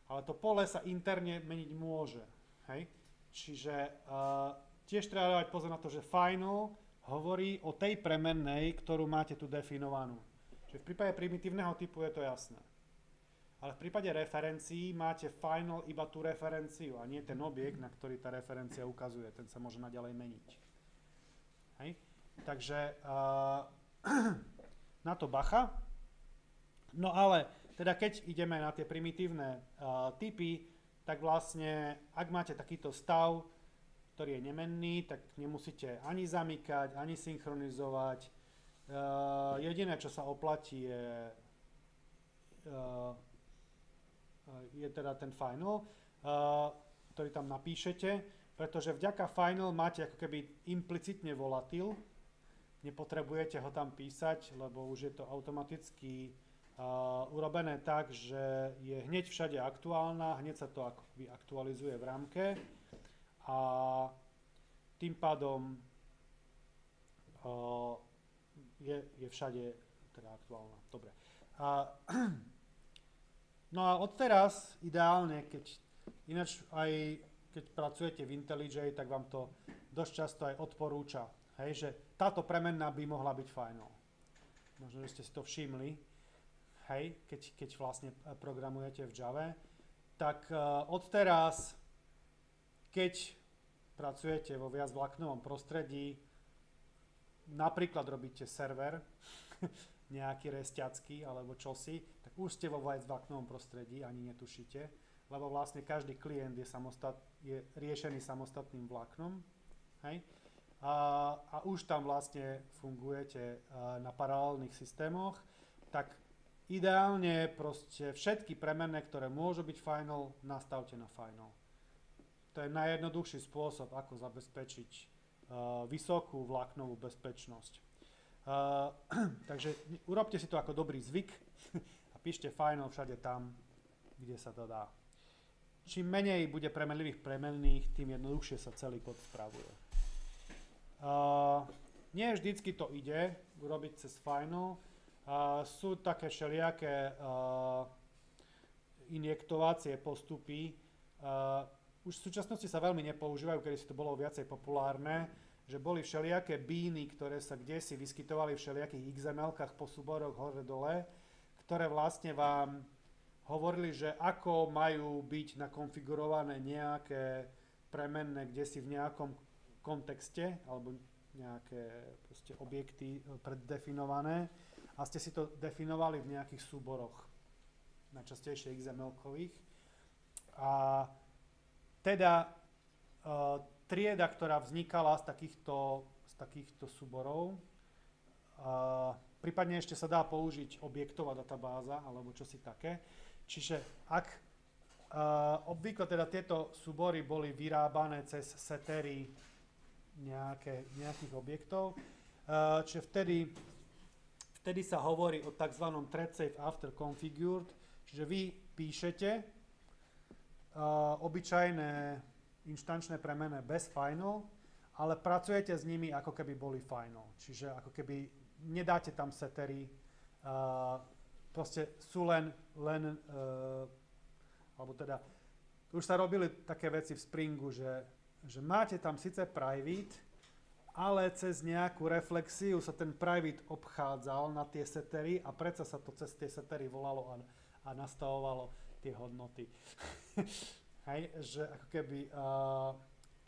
Ale to pole sa interne meniť môže. Hej? Čiže tiež treba dávať pozor na to, že final hovorí o tej premennej, ktorú máte tu definovanú. Čiže v prípade primitívneho typu je to jasné. Ale v prípade referencií máte final iba tú referenciu a nie ten objekt, na ktorý tá referencia ukazuje. Ten sa môže naďalej meniť. Hej? Takže na to bacha. No ale, teda keď ideme na tie primitívne typy, tak vlastne, ak máte takýto stav, ktorý je nemenný, tak nemusíte ani zamykať, ani synchronizovať. Jediné, čo sa oplatí, je teda ten final, ktorý tam napíšete, pretože vďaka final máte ako keby implicitne volatil. Nepotrebujete ho tam písať, lebo už je to automaticky urobené tak, že je hneď všade aktuálna, hneď sa to aktualizuje v rámke a tým pádom je všade teda aktuálna. Dobre. No a odteraz ideálne, ináč aj keď pracujete v IntelliJ, tak vám to dosť často aj odporúča, hej, že táto premenná by mohla byť final. Možno, že ste si to všimli. Hej, keď vlastne programujete v Java, tak odteraz, keď pracujete vo viacvlaknovom prostredí, napríklad robíte server, nejaký resťacký alebo čosi, tak už ste vo viacvlaknovom prostredí, ani netušíte, lebo vlastne každý klient je riešený samostatným vláknom. Hej? A už tam vlastne fungujete na paralelných systémoch, tak ideálne proste všetky premenné, ktoré môžu byť final, nastavte na final. To je najjednoduchší spôsob, ako zabezpečiť vysokú vláknovú bezpečnosť. Takže urobte si to ako dobrý zvyk a píšte final všade tam, kde sa to dá. Čím menej bude premenlivých premenných, tým jednoduchšie sa celý kód spravuje. Nie vždycky to ide urobiť cez final. Sú také všelijaké injektovacie postupy. Už v súčasnosti sa veľmi nepoužívajú, kedy si to bolo viacej populárne, že boli všelijaké bíny, ktoré sa kdesi vyskytovali v všelijakých XML-kách po súboroch hore-dole, ktoré vlastne vám hovorili, že ako majú byť nakonfigurované nejaké premenné kdesi v nejakom kontexte, alebo nejaké proste objekty preddefinované. A ste si to definovali v nejakých súboroch, najčastejšie XML-kových. A teda trieda, ktorá vznikala z takýchto súborov, prípadne ešte sa dá použiť objektová databáza, alebo čosi také. Čiže ak obvykle teda tieto súbory boli vyrábané cez setery nejakých objektov, čiže vtedy sa hovorí o tzv. Thread safe after configured, čiže vy píšete obyčajné inštančné premenné bez final, ale pracujete s nimi ako keby boli final. Čiže ako keby nedáte tam setery, proste sú len alebo teda už sa robili také veci v Springu, že že máte tam síce private, ale cez nejakú reflexiu sa ten private obchádzal na tie setery a predsa sa to cez tie setery volalo a nastavovalo tie hodnoty. Hej, že ako keby,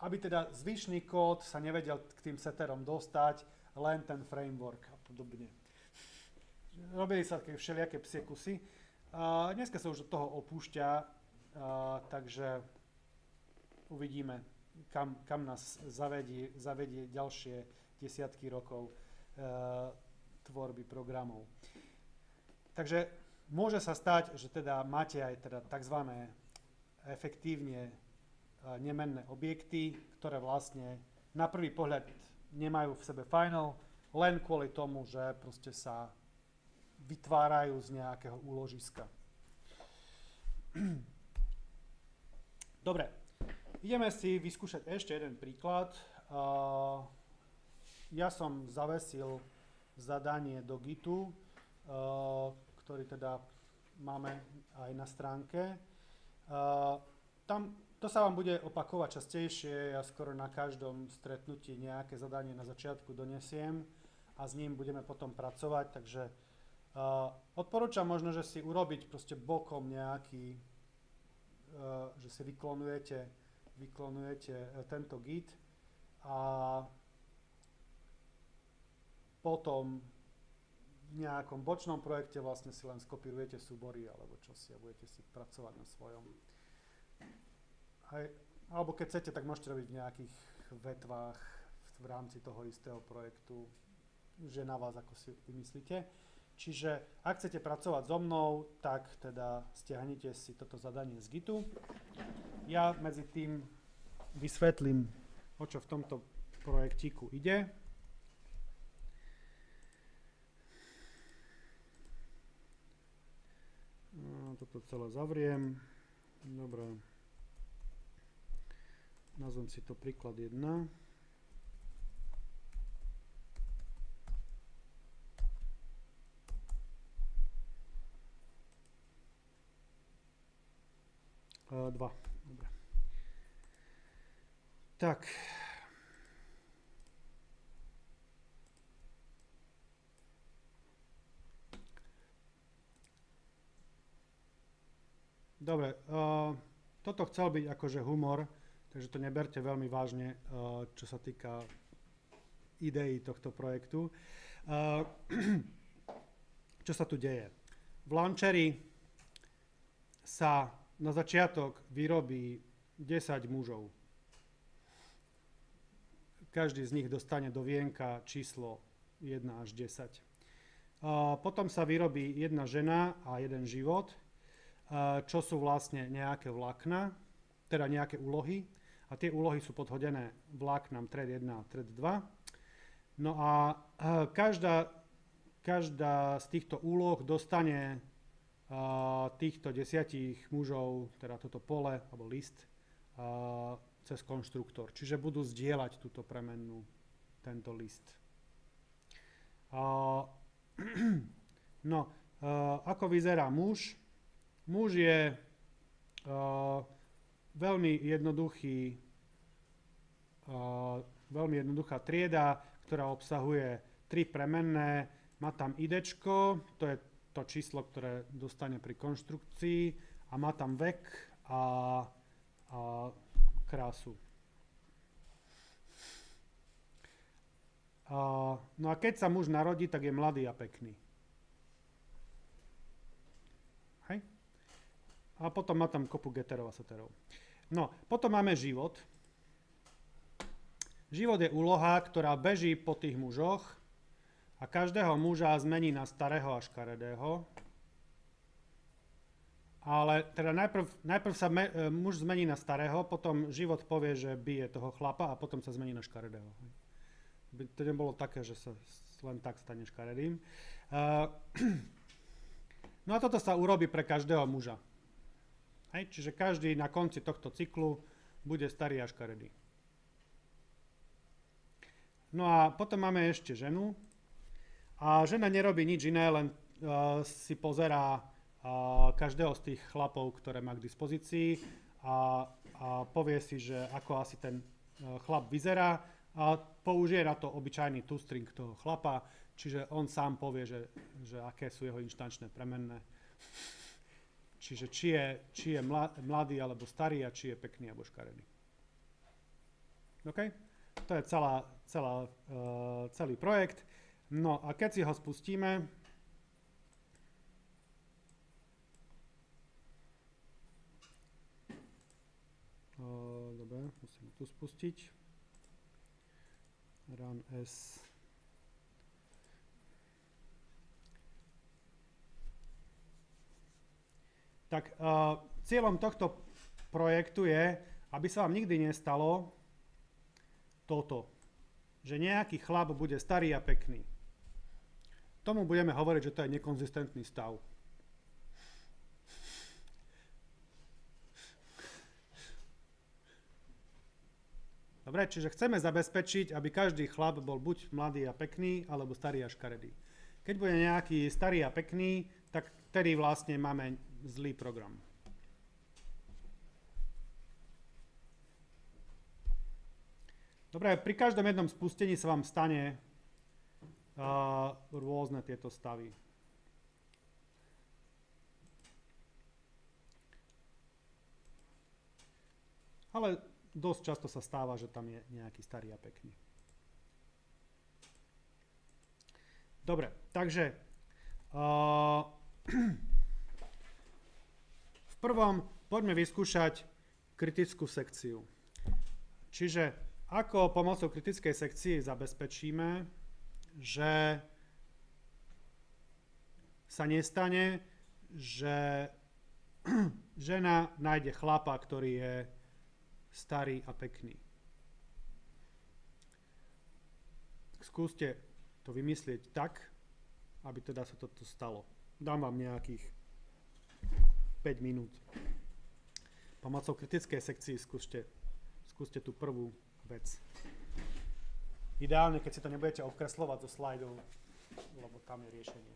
aby teda zvyšný kód sa nevedel k tým seterom dostať, len ten framework a podobne. Robili sa také všelijaké psie kusy. Dneska sa už od toho opúšťa, takže uvidíme, kam nás zavedie ďalšie desiatky rokov tvorby programov. Takže môže sa stať, že teda máte aj teda tzv. Efektívne nemenné objekty, ktoré vlastne na prvý pohľad nemajú v sebe final, len kvôli tomu, že proste sa vytvárajú z nejakého úložiska. Dobre, ideme si vyskúšať ešte jeden príklad. Ja som zavesil zadanie do Gitu, ktorý teda máme aj na stránke. To sa vám bude opakovať častejšie, ja skoro na každom stretnutí nejaké zadanie na začiatku donesiem a s ním budeme potom pracovať, takže odporúčam možno, že si urobiť proste bokom nejaký, že si vyklonujete tento Git a potom v nejakom bočnom projekte vlastne si len skopírujete súbory alebo čosi a budete si pracovať na svojom. Alebo keď chcete, tak môžete robiť v nejakých vetvách v rámci toho istého projektu, že na vás, ako si vymyslíte. Čiže ak chcete pracovať so mnou, tak teda stiahnite si toto zadanie z Gitu. Ja medzi tým vysvetlím, o čo v tomto projektíku ide. Toto celé zavriem. Dobre. Nazvem si to príklad 1. Dva. Dobre. Tak. Dobre. Toto chcel byť akože humor, takže to neberte veľmi vážne, čo sa týka ideí tohto projektu. Čo sa tu deje? V launcheri sa na začiatok vyrobí 10 mužov. Každý z nich dostane do vienka číslo 1 až 10. Potom sa vyrobí jedna žena a jeden život, čo sú vlastne nejaké vlákna, teda nejaké úlohy. A tie úlohy sú podhodené vláknam thread 1 a thread 2. No a každá z týchto úloh dostane týchto 10 mužov, teda toto pole alebo list, cez konštruktor. Čiže budú zdieľať túto premennú, tento list. No, ako vyzerá muž? Muž je veľmi jednoduchá trieda, ktorá obsahuje 3 premenné. Má tam idečko, to je to číslo, ktoré dostane pri konštrukcii, a má tam vek a krásu. No a keď sa muž narodí, tak je mladý a pekný. Hej? A potom má tam kopu getterov a seterov. No, potom máme život. Život je úloha, ktorá beží po tých mužoch a každého muža zmení na starého a škaredého. Ale teda najprv sa muž zmení na starého, potom život povie, že bije toho chlapa a potom sa zmení na škaredého. To nebolo také, že sa len tak stane škaredým. No a toto sa urobí pre každého muža. Hej, čiže každý na konci tohto cyklu bude starý a škaredý. No a potom máme ešte ženu. A žena nerobí nič iné, len si pozerá každého z tých chlapov, ktoré má k dispozícii, a povie si, že ako asi ten chlap vyzerá a použije na to obyčajný toString toho chlapa, čiže on sám povie, že aké sú jeho inštančné premenné. Čiže či je mladý alebo starý a či je pekný alebo škaredý. OK? To je celý projekt. No a keď si ho spustíme, dobre, musím tu spustiť. Run S. Tak cieľom tohto projektu je, aby sa vám nikdy nestalo toto, že nejaký chlap bude starý a pekný. Tomu budeme hovoriť, že to je nekonzistentný stav. Dobre, čiže chceme zabezpečiť, aby každý chlap bol buď mladý a pekný, alebo starý a škaredý. Keď bude nejaký starý a pekný, tak vtedy vlastne máme zlý program. Dobre, pri každom jednom spustení sa vám stane rôzne tieto stavy. Ale dosť často sa stáva, že tam je nejaký starý a pekný. Dobre, takže v prvom poďme vyskúšať kritickú sekciu. Čiže ako pomocou kritickej sekcie zabezpečíme, že sa nestane, že žena nájde chlapa, ktorý je starý a pekný. Skúste to vymyslieť tak, aby teda sa toto stalo. Dám vám nejakých 5 minút. Pomocou kritickej sekcii skúste tú prvú vec. Ideálne, keď si to nebudete obkreslovať zo slajdov, lebo tam je riešenie.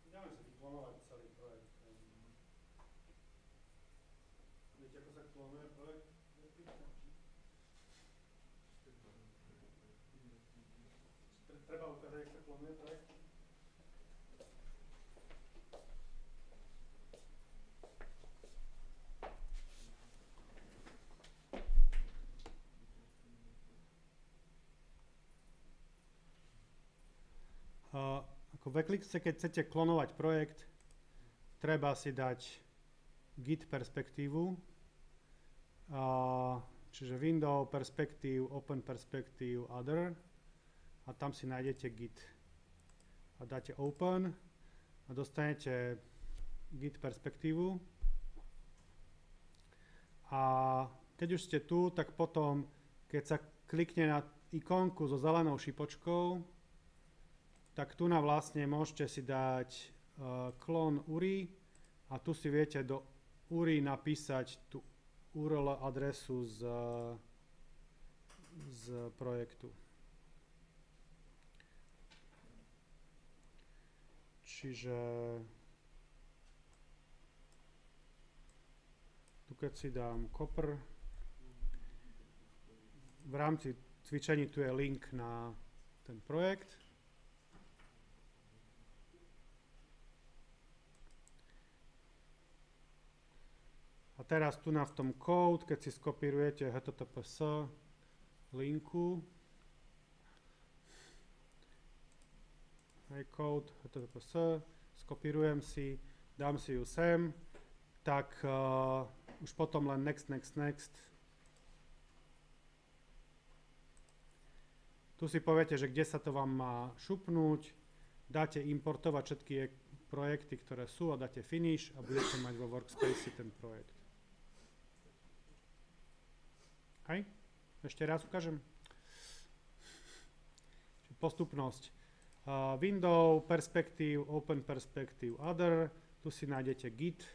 Dáme sa klonovať celý projekt. Viete, ako sa klonuje projekt? Treba ukázať, jak sa klonuje projekt? Ako v Eclipse, keď chcete klonovať projekt, treba si dať git perspektívu, čiže window, perspective, open perspective, other, a tam si nájdete git. A dáte open a dostanete git perspektívu. A keď už ste tu, tak potom, keď sa klikne na ikonku so zelenou šipočkou, tak tu na vlastne môžete si dať klon URI a tu si viete do URI napísať tú URL adresu z projektu. Čiže tu keď si dám copper, v rámci cvičení tu je link na ten projekt. A teraz tu na v tom code, keď si skopírujete https linku, code https, skopírujem si, dám si ju sem, tak už potom len next. Tu si poviete, že kde sa to vám má šupnúť, dáte importovať všetky projekty, ktoré sú a dáte finish a budete mať vo workspace ten projekt. Hej? Ešte raz ukážem. Postupnosť. Window, Perspective, Open Perspective, Other. Tu si nájdete Git,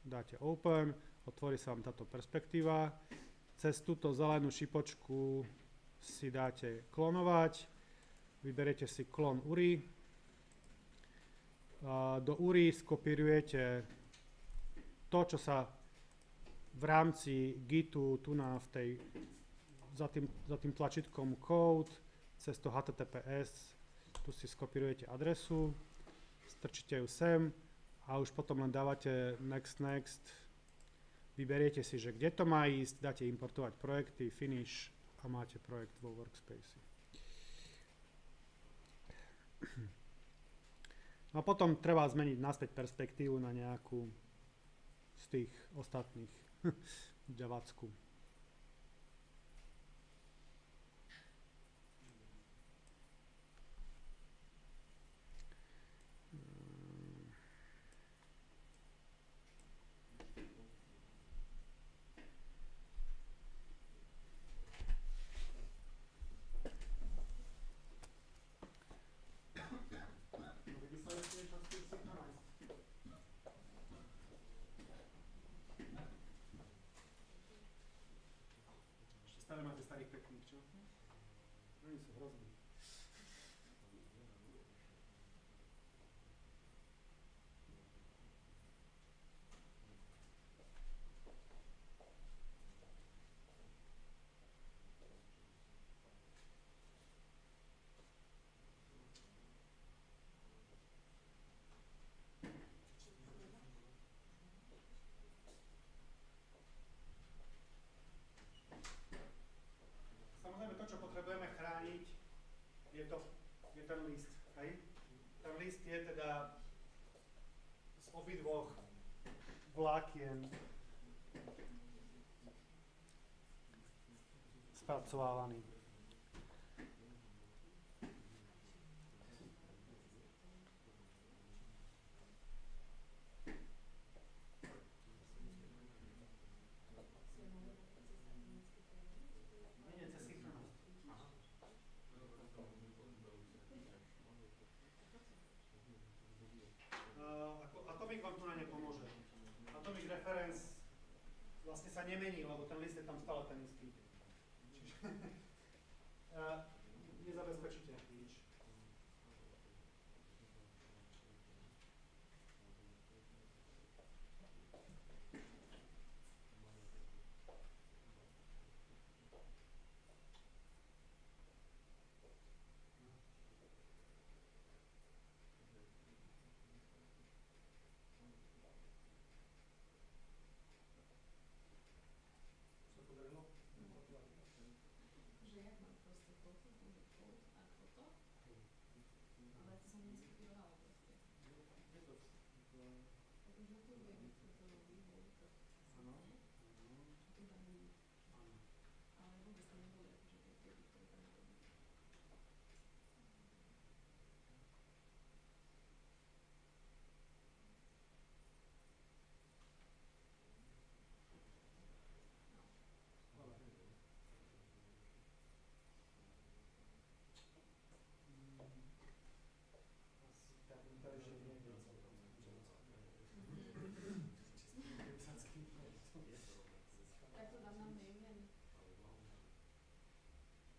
dáte Open, otvorí sa vám táto perspektíva. Cez túto zelenú šipočku si dáte klonovať. Vyberiete si klon URI. Do URI skopírujete to, čo sa v rámci Gitu tu za tým tlačítkom Code cez to HTTPS, tu si skopírujete adresu, strčíte ju sem a už potom len dávate next, vyberiete si, že kde to má ísť, dáte importovať projekty, finish a máte projekt vo workspace. No a potom treba zmeniť naspäť perspektívu na nejakú z tých ostatných Javacku. Stále máte starých pekných, čo? Oni sú hrozní. Samozrejme to, čo potrebujeme chrániť, je ten list. Hej? Ten list je teda z obidvoch vlákien spracovávaný. Atomic vám tu na ne pomôže. Atomic reference vlastne sa nemení, lebo ten list je tam stále ten istý. Čiže nezabezpečíte nič.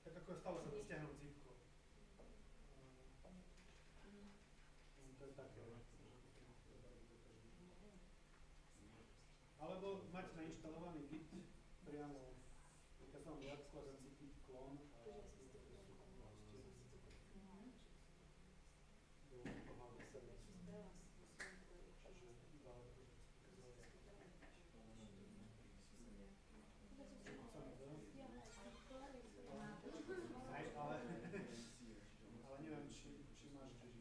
Tak ako stále sa to stiahnem zipko. To je také. Alebo mať nainštalovaný Git priamo v takzvanom workspace si Git klon a do toho servisu. Ale neviem, či máš Git.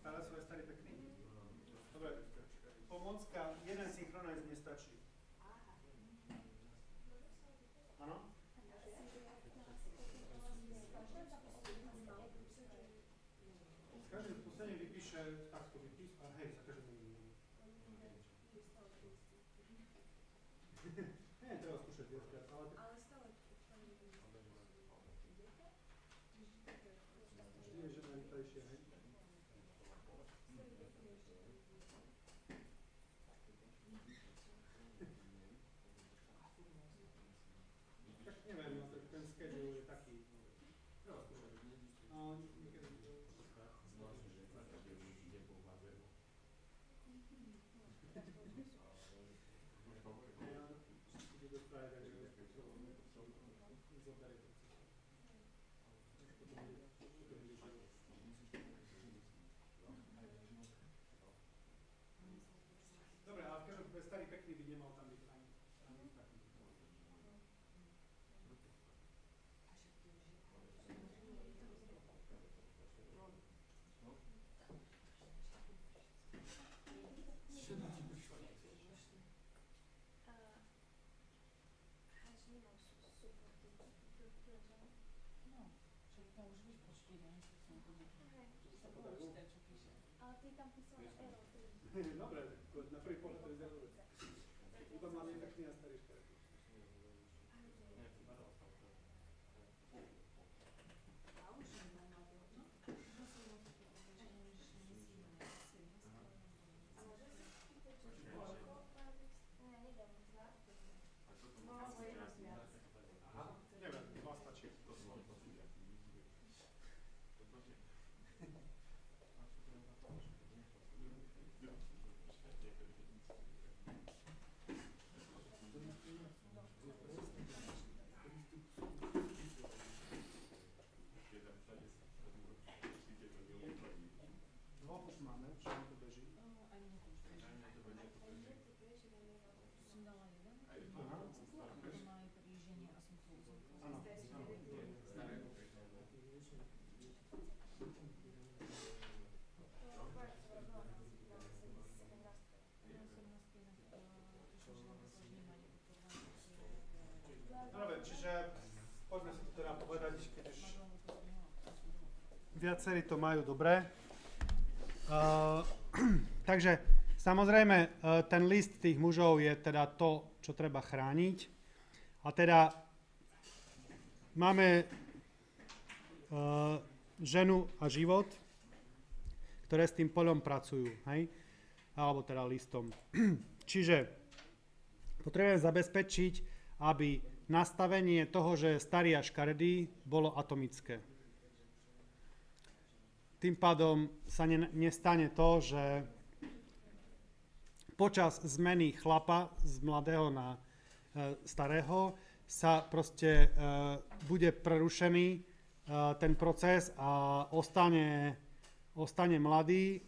Stále sú aj starý pekný. Dobre, pomôcka, jeden synchronize nestačí. Áno? Každý posledne vypíše, takto vypíš, a hej, za každým vypíše. Nie, treba skúšať viackrát, ale stále. Vždy je žena rýchlejšia, hej? Tak neviem, no, ten schedule je taký. Treba skúšať. No, niekedy... Dobre, ale v každom starý pekný by nemal tam byť ani taký. Ale ty tam písal na error. Dobre, na prvý pohľad to vyzerá dobre. Iba mladý pekný a starý škaredý. Aha, neviem, dva stačí. Dvoch už máme, čo nám to beží. Dobre, čiže poďme si to teda povedať, keď už viacerí to majú dobre. Takže samozrejme ten list tých mužov je teda to, čo treba chrániť. A teda máme ženu a život, ktoré s tým polom pracujú, hej? Alebo teda listom. Čiže potrebujeme zabezpečiť, aby nastavenie toho, že je starý a škaredý, bolo atomické. Tým pádom sa nestane to, že počas zmeny chlapa z mladého na starého sa proste bude prerušený ten proces a ostane mladý,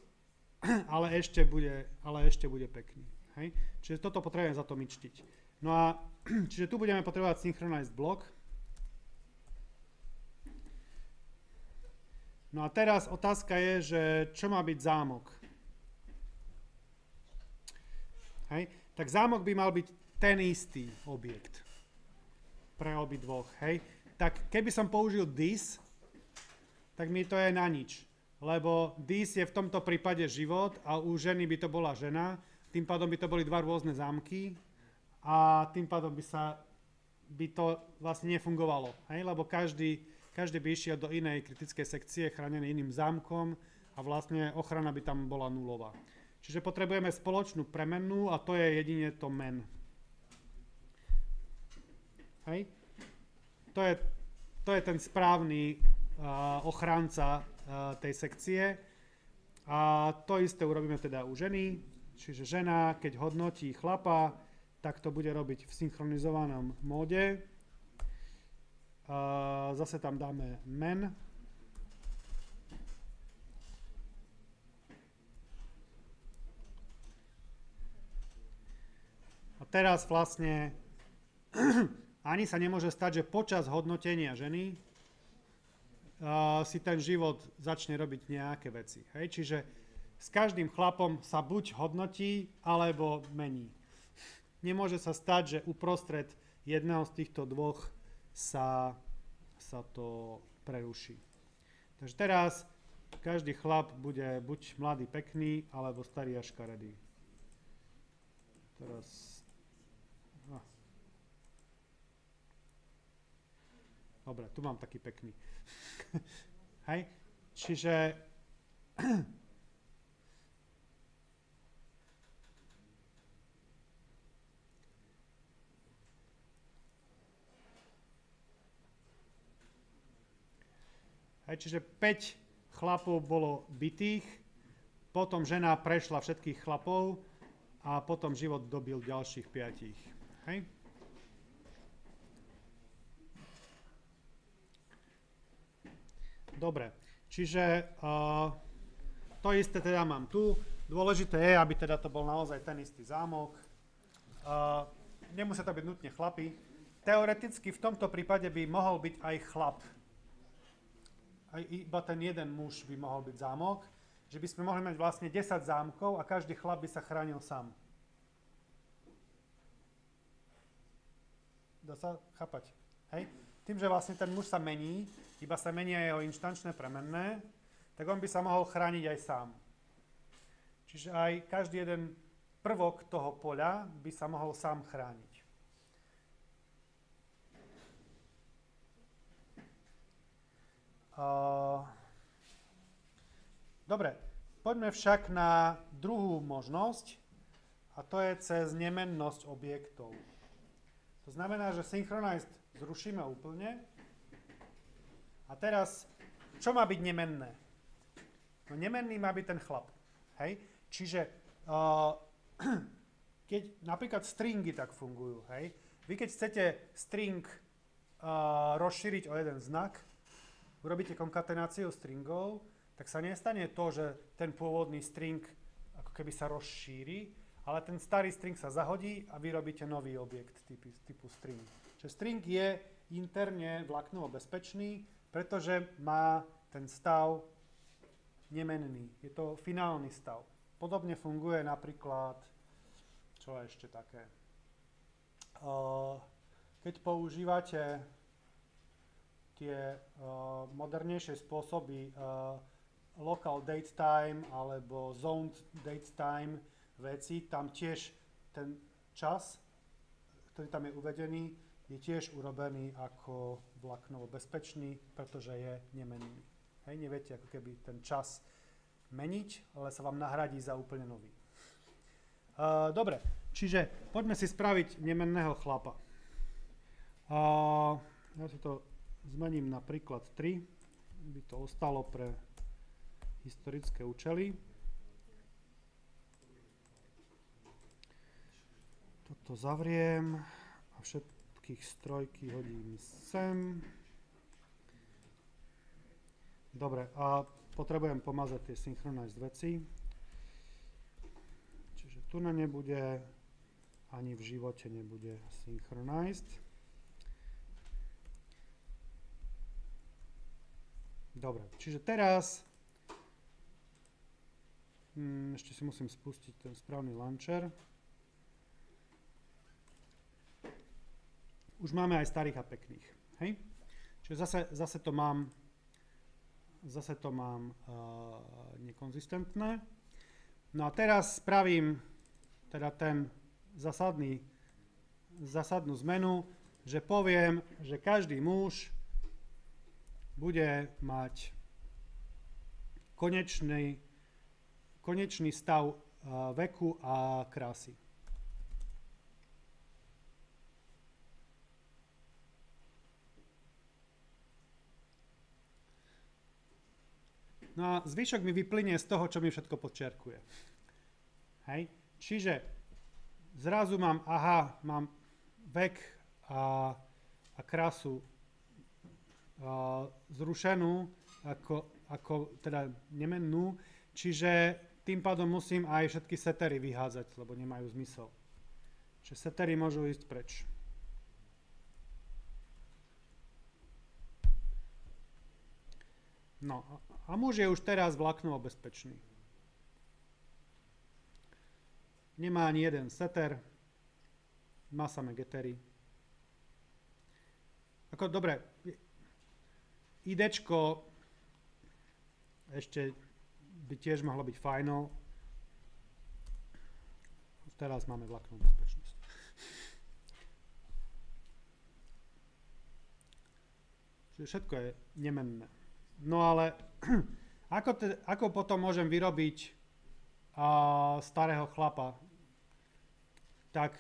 ale ešte bude pekný. Hej? Čiže toto potrebujeme zatomičtiť. No a čiže tu budeme potrebovať synchronized block. No a teraz otázka je, že čo má byť zámok? Hej? Tak zámok by mal byť ten istý objekt pre obidvoch. Hej? Tak keby som použil this, tak mi to je na nič. Lebo this je v tomto prípade život a u ženy by to bola žena. Tým pádom by to boli dva rôzne zámky a tým pádom by sa by to vlastne nefungovalo, hej? Lebo každý by išiel do inej kritickej sekcie chránenej iným zámkom a vlastne ochrana by tam bola nulová. Čiže potrebujeme spoločnú premennú a to je jedine to men. Hej? To je ten správny ochránca tej sekcie. A to isté urobíme teda u ženy. Čiže žena, keď hodnotí chlapa, tak to bude robiť v synchronizovanom móde. Zase tam dáme men. A teraz vlastne ani sa nemôže stať, že počas hodnotenia ženy si ten život začne robiť nejaké veci. Hej? Čiže s každým chlapom sa buď hodnotí, alebo mení. Nemôže sa stať, že uprostred jedného z týchto dvoch sa to preruší. Takže teraz každý chlap bude buď mladý pekný, alebo starý a škaredý. Teraz... Dobre, tu mám taký pekný. Hej? Čiže... Čiže 5 chlapov bolo bitých, potom žena prešla všetkých chlapov a potom život dobil ďalších 5. Hej? Dobre, čiže to isté teda mám tu. Dôležité je, aby teda to bol naozaj ten istý zámok. Nemusia to byť nutne chlapi. Teoreticky v tomto prípade by mohol byť aj chlap. Aj iba ten jeden muž by mohol byť zámok, že by sme mohli mať vlastne 10 zámkov a každý chlap by sa chránil sám. Dá sa chápať? Hej? Tým, že vlastne ten muž sa mení, iba sa menia jeho inštančné premenné, tak on by sa mohol chrániť aj sám. Čiže aj každý jeden prvok toho poľa by sa mohol sám chrániť. Dobre, poďme však na druhú možnosť a to je cez nemennosť objektov. To znamená, že synchronized zrušíme úplne a teraz, čo má byť nemenné? No nemenný má byť ten chlap. Hej? Čiže keď napríklad stringy tak fungujú, hej? Vy keď chcete string rozšíriť o jeden znak, urobíte konkatenáciu stringov, tak sa nestane to, že ten pôvodný string ako keby sa rozšíri, ale ten starý string sa zahodí a vy robíte nový objekt typu string. Čiže string je interne vláknovo bezpečný, pretože má ten stav nemenný. Je to finálny stav. Podobne funguje napríklad, čo je ešte také, keď používate tie modernejšie spôsoby local datetime alebo zoned datetime veci, tam tiež ten čas, ktorý tam je uvedený, je tiež urobený ako vláknovo bezpečný, pretože je nemenný. Hej, neviete ako keby ten čas meniť, ale sa vám nahradí za úplne nový. Dobre, čiže poďme si spraviť nemenného chlapa. Ja si to zmením na príklad 3, by to ostalo pre historické účely. Toto zavriem a všetkých z trojky hodím sem. Dobre, a potrebujem pomazať tie synchronized veci. Čiže tu na nebude, ani v živote nebude synchronized. Dobre, čiže teraz ešte si musím spustiť ten správny launcher. Už máme aj starých a pekných. Hej? Čiže zase to mám nekonzistentné. No a teraz spravím teda ten zásadnú zmenu, že poviem, že každý muž bude mať konečný stav veku a krásy. No a zvyšok mi vyplynie z toho, čo mi všetko podčiarkuje. Hej? Čiže zrazu mám vek a krásu zrušenú, ako teda nemennú, čiže tým pádom musím aj všetky setery vyhádzať, lebo nemajú zmysel. Čiže setery môžu ísť preč. No a muž je už teraz vláknovo bezpečný. Nemá ani jeden setter, má samé getery. Ako dobre, IDčko ešte by tiež mohlo byť final. Teraz máme vláknovú bezpečnosť. Čiže všetko je nemenné. No ale ako potom môžem vyrobiť starého chlapa? Tak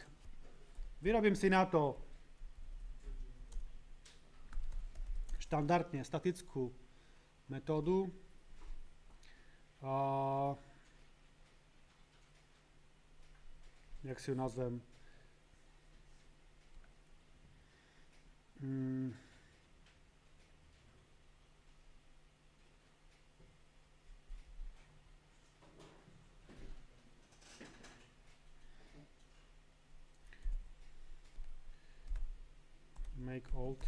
vyrobím si na to štandardne statickú metódu. Jak si ju nazvem? Make old.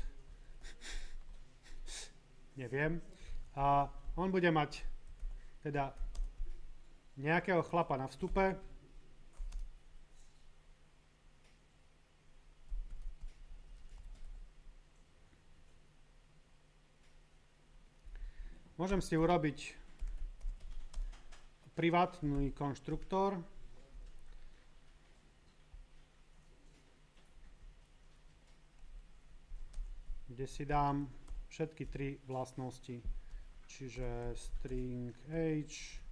Neviem. A on bude mať teda nejakého chlapa na vstupe. Môžem si urobiť privátny konštruktor. Kde si dám všetky tri vlastnosti, čiže string age,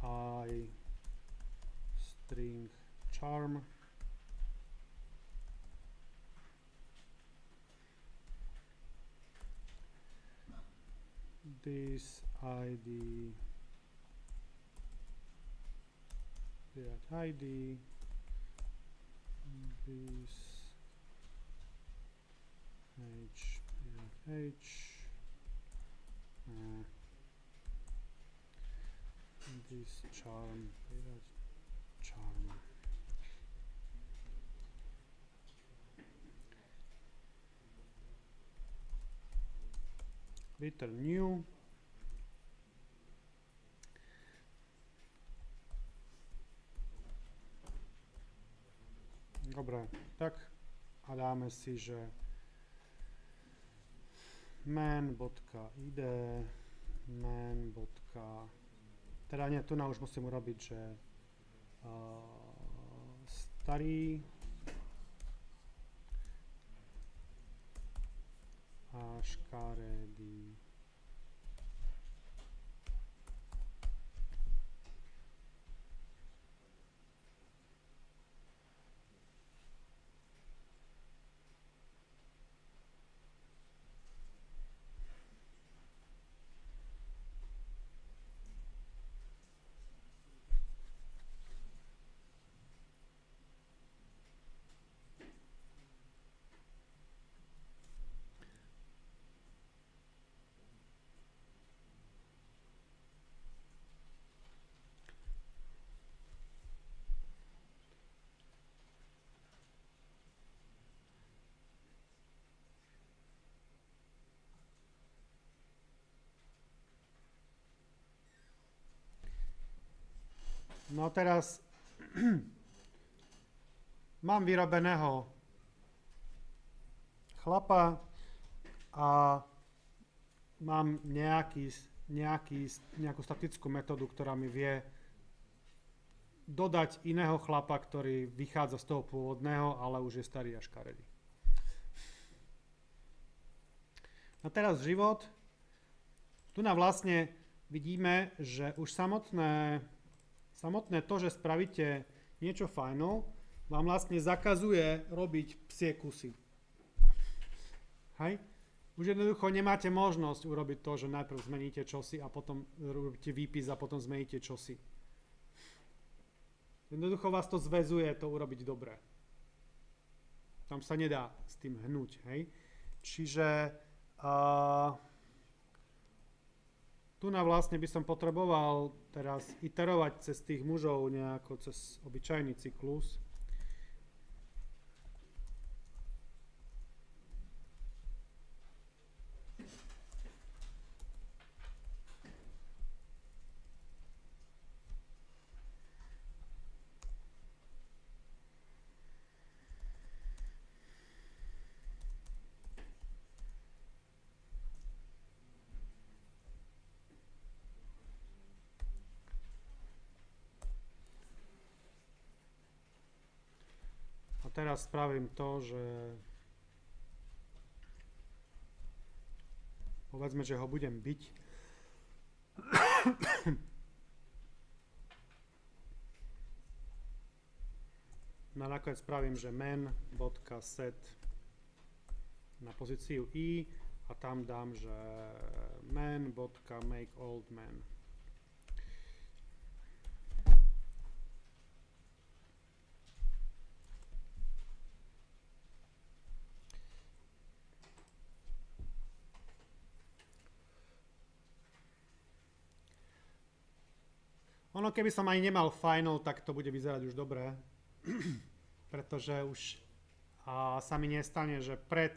aj string charm, this ID, that ID, this H, this charm, charm. Return new. Dobre, tak a dáme si, že man.id teda nie, tu už musím urobiť, že starý a škaredý. No teraz mám vyrobeného chlapa a mám nejakú statickú metódu, ktorá mi vie dodať iného chlapa, ktorý vychádza z toho pôvodného, ale už je starý a škaredý. No teraz život. Tu nám vlastne vidíme, že už samotné to, že spravíte niečo final, vám vlastne zakazuje robiť psie kusy. Hej? Už jednoducho nemáte možnosť urobiť to, že najprv zmeníte čosi a potom robíte výpis a potom zmeníte čosi. Jednoducho vás to zväzuje to urobiť dobre. Tam sa nedá s tým hnúť. Hej? Čiže tu na vlastne by som potreboval teraz iterovať cez tých mužov nejako cez obyčajný cyklus. Teraz spravím to, že povedzme, že ho budem byť. No nakoniec spravím, že man.set na pozíciu i a tam dám, že man.makeOldMan. Ono, keby som ani nemal final, tak to bude vyzerať už dobre, pretože už sa mi nestane, že pred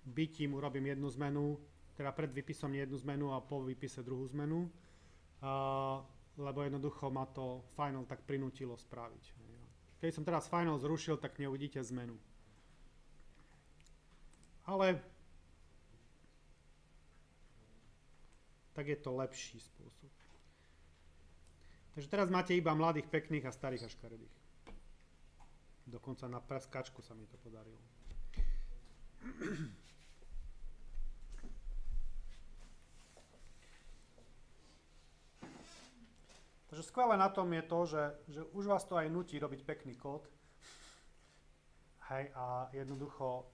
bytím urobím jednu zmenu, teda pred výpisom jednu zmenu a po výpise druhú zmenu, lebo jednoducho ma to final tak prinútilo spraviť. Keď som teraz final zrušil, tak neuvidíte zmenu. Ale tak je to lepší spôsob. Takže teraz máte iba mladých, pekných a starých a škaredých. Dokonca na preskačku sa mi to podarilo. Takže skvelé na tom je to, že už vás to aj nutí robiť pekný kód. Hej, a jednoducho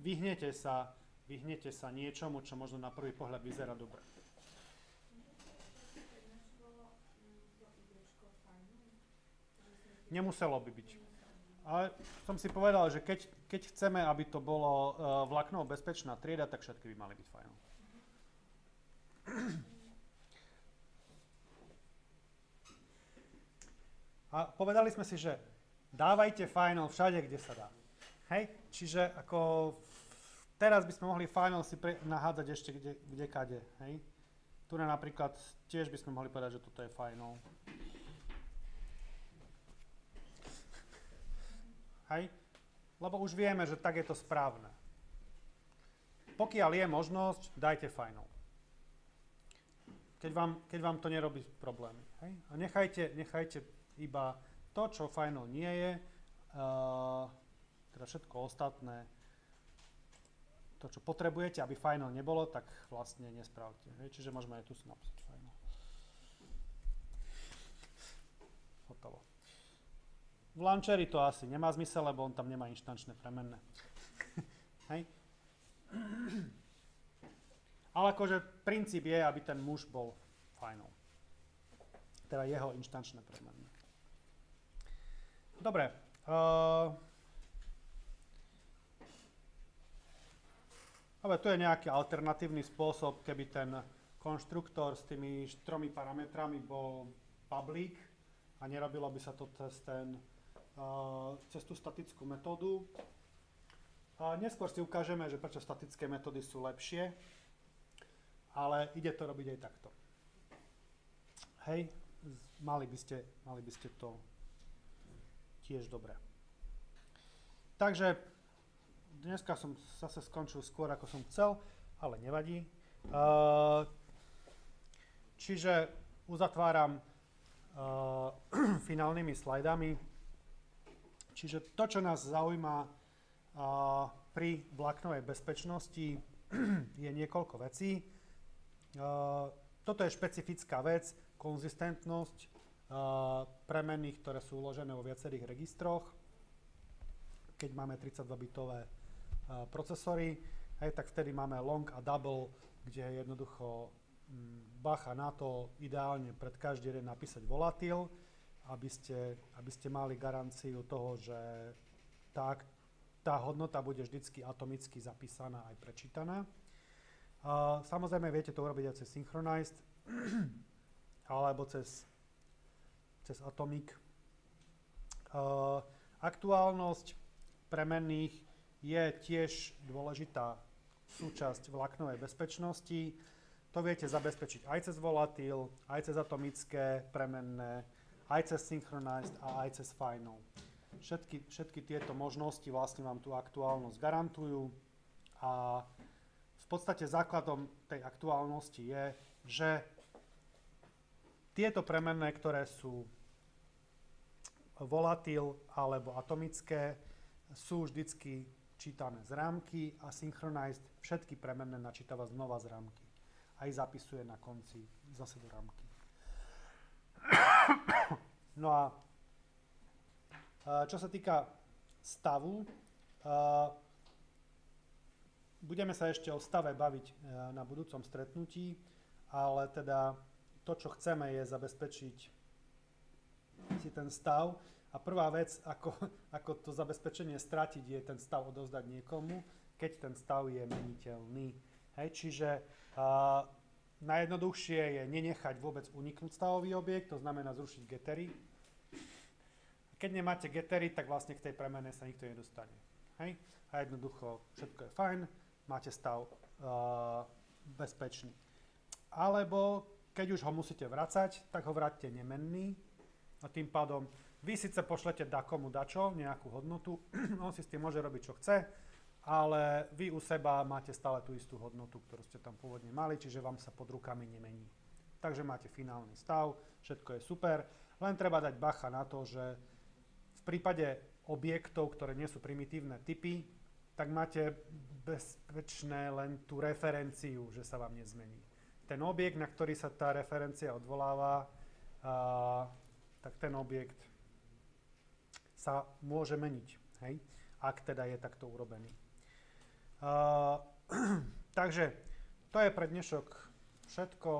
vyhnete sa niečomu, čo možno na prvý pohľad vyzerá dobre. Nemuselo by byť. Ale som si povedal, že keď chceme, aby to bolo vláknovo bezpečná trieda, tak všetky by mali byť final. A povedali sme si, že dávajte final všade, kde sa dá. Hej? Čiže ako teraz by sme mohli final si nahádzať ešte kade. Hej? Tu napríklad tiež by sme mohli povedať, že toto je final. Hej? Lebo už vieme, že tak je to správne. Pokiaľ je možnosť, dajte final. Keď vám to nerobí problémy. Hej? A nechajte iba to, čo final nie je, teda všetko ostatné, to, čo potrebujete, aby final nebolo, tak vlastne nespravte. Hej? Čiže môžeme aj tu si napísať final. Hotovo. V launcheri to asi nemá zmysel, lebo on tam nemá inštančné premenné. Hej? Ale akože princíp je, aby ten muž bol final. Teda jeho inštančné premenné. Dobre. Ale tu je nejaký alternatívny spôsob, keby ten konštruktor s tými 4 parametrami bol public a nerobilo by sa to cez tú statickú metódu. Neskôr si ukážeme, že prečo statické metódy sú lepšie, ale ide to robiť aj takto. Hej, mali by ste to tiež dobre. Takže dneska som zase skončil skôr, ako som chcel, ale nevadí. Čiže uzatváram finálnymi slajdami. Čiže to, čo nás zaujíma pri vláknovej bezpečnosti je niekoľko vecí. Toto je špecifická vec, konzistentnosť premenných, ktoré sú uložené vo viacerých registroch. Keď máme 32-bitové procesory, tak vtedy máme long a double, kde jednoducho bacha na to ideálne pred každý jeden napísať volatil, aby ste mali garanciu toho, že tá hodnota bude vždycky atomicky zapísaná aj prečítaná. Samozrejme viete to urobiť aj cez synchronized alebo cez atomic. Aktuálnosť premenných je tiež dôležitá súčasť vláknovej bezpečnosti. To viete zabezpečiť aj cez volatil, aj cez atomické premenné, aj cez synchronized a aj cez final. Všetky tieto možnosti vlastne vám tú aktuálnosť garantujú a v podstate základom tej aktuálnosti je, že tieto premenné, ktoré sú volatil alebo atomické, sú vždycky čítané z rámky a synchronized všetky premenné načítava znova z rámky. Aj zapisuje na konci zase do rámky. No a čo sa týka stavu, budeme sa ešte o stave baviť na budúcom stretnutí, ale teda to, čo chceme, je zabezpečiť si ten stav. A prvá vec, ako to zabezpečenie stratiť, je ten stav odovzdať niekomu, keď ten stav je meniteľný. Hej, čiže najjednoduchšie je nenechať vôbec uniknúť stavový objekt, to znamená zrušiť gettery. Keď nemáte gettery, tak vlastne k tej premene sa nikto nedostane. Hej? A jednoducho všetko je fajn, máte stav bezpečný. Alebo keď už ho musíte vracať, tak ho vráťte nemenný a tým pádom vy síce pošlete dakomu dačo, nejakú hodnotu, on si s tým môže robiť, čo chce, ale vy u seba máte stále tú istú hodnotu, ktorú ste tam pôvodne mali, čiže vám sa pod rukami nemení. Takže máte finálny stav, všetko je super, len treba dať bacha na to, že v prípade objektov, ktoré nie sú primitívne typy, tak máte bezpečné len tú referenciu, že sa vám nezmení. Ten objekt, na ktorý sa tá referencia odvoláva, tak ten objekt sa môže meniť, hej? Ak teda je takto urobený. Takže to je pre dnešok všetko.